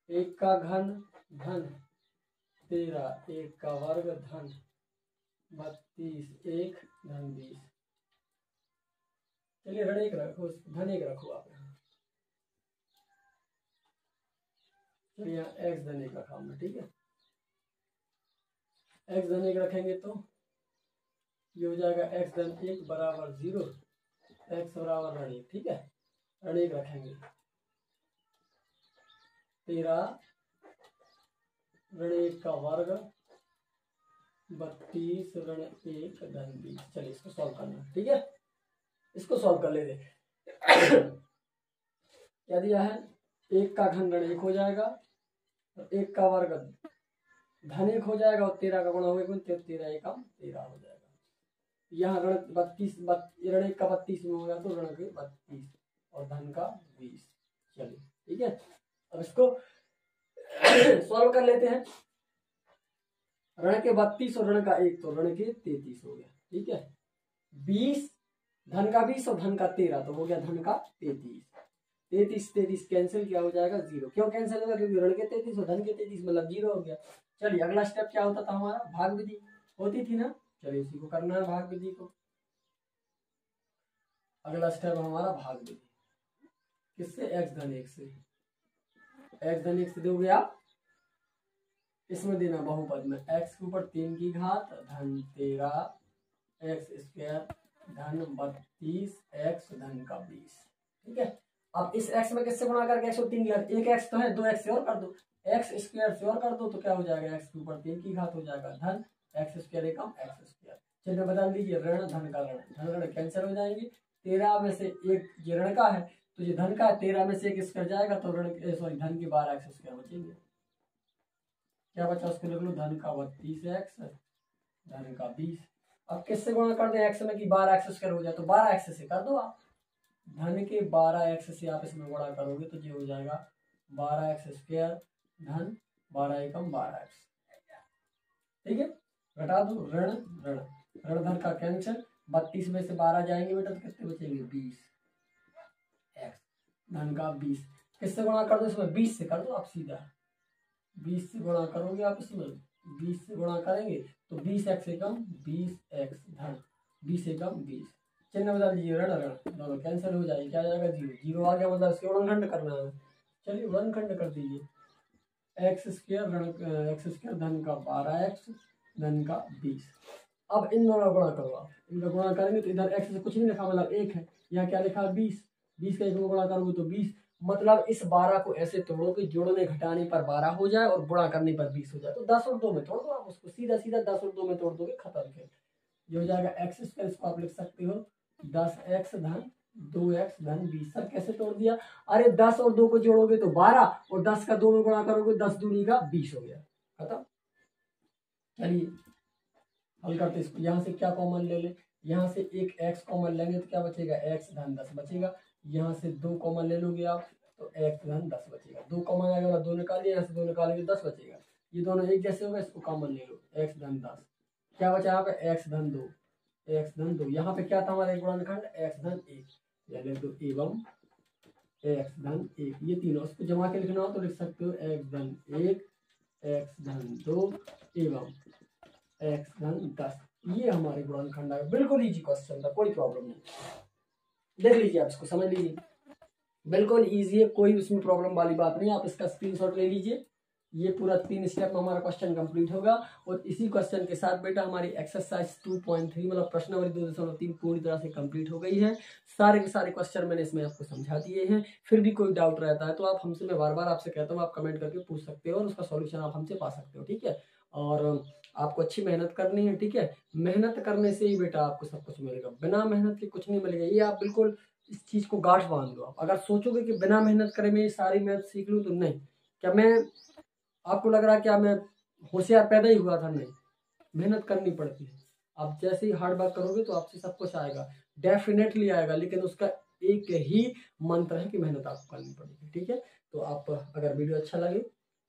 1 का घन धन 13, 1 का वर्ग धन 32, 1 धन 20। चलिए ऋण 1 रखो, धन 1 रखो आप यहाँ, चलिए यहाँ x धन 1 रखा हमने। ठीक है, x धन 1 रखेंगे तो ये हो जाएगा x धन 1 बराबर 0, x बराबर ऋण 1। ठीक है, ऋण 1 रखेंगे, 13 ऋण 1 का वर्ग 32 ऋण 1 धन 20। चलिए इसको सॉल्व करना। ठीक है, इसको सॉल्व कर लेते। क्या दिया है, 1 का घन ऋण 1 हो जाएगा, और 1 का वर्ग धन 1 हो जाएगा, और 13 का गुणा होगा 13 एकम 13 हो जाएगा। यहाँ ऋण 32, ऋण 1 का 32 में होगा तो ऋण के 32 और धन का 20। चलिए ठीक है, अब इसको सॉल्व कर लेते हैं। ऋण के 32 और ऋण का 1 तो ऋण के 33 हो गया। ठीक है, 20 धन का 20 और धन का 13 तो हो गया धन का 33। 33 कैंसिल, क्या हो जाएगा 0। क्यों कैंसिल होगा, क्योंकि ऋण के 33 और धन के 33 मतलब 0 हो गया। चलिए अगला स्टेप क्या होता था हमारा, भाग विधि होती थी ना, चलिए उसी को करना है भाग विधि को। अगला स्टेप हमारा भाग विधि, किससे, x धन 1 से। x धन 1 से दोगे आप, इसमें देना बहुपद में x के ऊपर 3 की घात धन 13 x स्क्वायर धन 32 x धन का 20। ठीक है, अब इस x में किससे गुणा करके x को 3 की घात, एक x तो है, 2 x से और कर दो, x स्क्वायर से और कर दो, तो क्या हो जाएगा x के ऊपर 3 की घात हो जाएगा धन x स्क्वायर एकम x स्क्वायर। चलिए बदल दीजिए, ऋण धन का ऋण, धन ऋण कैंसिल हो जाएंगे। 13 में से 1 ये ऋण का है तो ये धन का है, 13 में से 1 स्क्वायर जाएगा तो ऋण सॉरी धन के 12 x स्क्वायर बचेंगे। क्या बचा उसको लिख लो, धन का 32x धन का 20। अब किससे गुणा कर दें x में कि 12x स्क्वायर हो जाए, तो 12x से कर दो आप, धन के 12x से आप इसमें गुणा करोगे तो ये हो जाएगा 12x स्क्वायर धन 12 एकम 12x। ठीक है, घटा दो, ऋण ऋण ऋण धन का कैंसिल, 32 में से 12 जाएंगे बेटा तो कितने बचेंगे 20 x धन का 20। किससे गुणा कर दो इसमें, 20 से कर दो आप सीधा, 20 से गुणा करोगे आप इसमें, 20 से गुणा करेंगे तो 20x एकम 20x धन 20 एकम 20। चिन्ह बदल दीजिए, ऋण ऋण दोनों कैंसिल हो जाएगी, क्या जाएगा 0, 0 आ गया, मतलब इसके गुणनखंड करना है। चलिए गुणनखंड कर दीजिए, x स्क्वायर धन का 12x धन का 20। अब इन दोनों गुणा करो आप, इनका गुणा करेंगे तो इधर x से कुछ नहीं लिखा मतलब 1 है, यहाँ क्या लिखा 20, 20 का 1 में गुणा करोगे तो 20, मतलब इस 12 को ऐसे तोड़ो कि जोड़ने घटाने पर 12 हो जाए और गुणा करने पर 20 हो जाए। तो 10 और 2 में तोड़ दो आप उसको, सीधा सीधा 10 और 2 में तोड़ दोगे, खत्म। फिर ये हो जाएगा एक्स स्क्वायर, इसको आप लिख सकते हो 10x धन 2x धन 20। सर कैसे तोड़ दिया? अरे 10 और 2 को जोड़ोगे तो 12 और 10 का 2 में गुणा करोगे 10 दूनी का 20 हो गया, खत्म। चलिए हल करते इसको। यहाँ से क्या कॉमन ले ले, यहाँ से एक x कॉमन लेंगे तो क्या बचेगा, x धन 10 बचेगा। यहाँ से 2 कॉमन ले लोगे आप तो x धन 10 बचेगा। 2 कॉमन आएगा, 2 निकालिए, यहाँ से 2 निकालेंगे 10 बचेगा। ये दोनों एक जैसे होगा, इसको कॉमन ले लो, x धन 10। क्या बचा यहाँ पे, x धन 2, x धन 2। यहाँ पे क्या था हमारा गुणनखंड, x धन 1, या लिख दो एवं x धन 1। ये तीनों उसको जमा के लिखना हो तो लिख सकते हो x धन 1, x धन 2 एवं x धन 10। ये हमारे गुणनखंड है। बिल्कुल इजी क्वेश्चन था, कोई प्रॉब्लम नहीं। देख लीजिए आप इसको, समझ लीजिए, बिल्कुल इजी है, कोई उसमें प्रॉब्लम वाली बात नहीं। आप इसका स्क्रीनशॉट ले लीजिए। ये पूरा 3 स्टेप में हमारा क्वेश्चन कंप्लीट होगा। और इसी क्वेश्चन के साथ बेटा हमारी एक्सरसाइज 2.3 मतलब प्रश्नावली 2.3 पूरी तरह से कंप्लीट हो गई है। सारे के सारे क्वेश्चन मैंने इसमें आपको समझा दिए हैं। फिर भी कोई डाउट रहता है तो आप हमसे, मैं बार बार आपसे कहता हूँ, आप कमेंट करके पूछ सकते हो और उसका सॉल्यूशन आप हमसे पा सकते हो, ठीक है। और आपको अच्छी मेहनत करनी है, ठीक है। मेहनत करने से ही बेटा आपको सब कुछ मिलेगा, बिना मेहनत के कुछ नहीं मिलेगा। ये आप बिल्कुल इस चीज को गांठ बांध दो। आप अगर सोचोगे कि बिना मेहनत करे मैं ये सारी मैथ सीख लूँ, तो नहीं। क्या मैं, आपको लग रहा है क्या मैं होशियार पैदा ही हुआ था? नहीं, मेहनत करनी पड़ती है। आप जैसे ही हार्ड वर्क करोगे तो आपसे सब कुछ आएगा, डेफिनेटली आएगा, लेकिन उसका एक ही मंत्र है कि मेहनत आपको करनी पड़ेगी, ठीक है। तो आप अगर वीडियो अच्छा लगे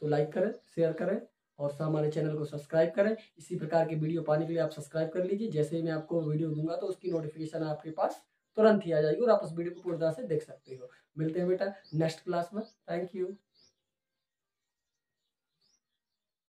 तो लाइक करें, शेयर करें और हमारे चैनल को सब्सक्राइब करें। इसी प्रकार के वीडियो पाने के लिए आप सब्सक्राइब कर लीजिए। जैसे ही मैं आपको वीडियो दूंगा तो उसकी नोटिफिकेशन आपके पास तुरंत ही आ जाएगी और आप उस वीडियो को पूरी तरह से देख सकते हो। मिलते हैं बेटा नेक्स्ट क्लास में। Thank you.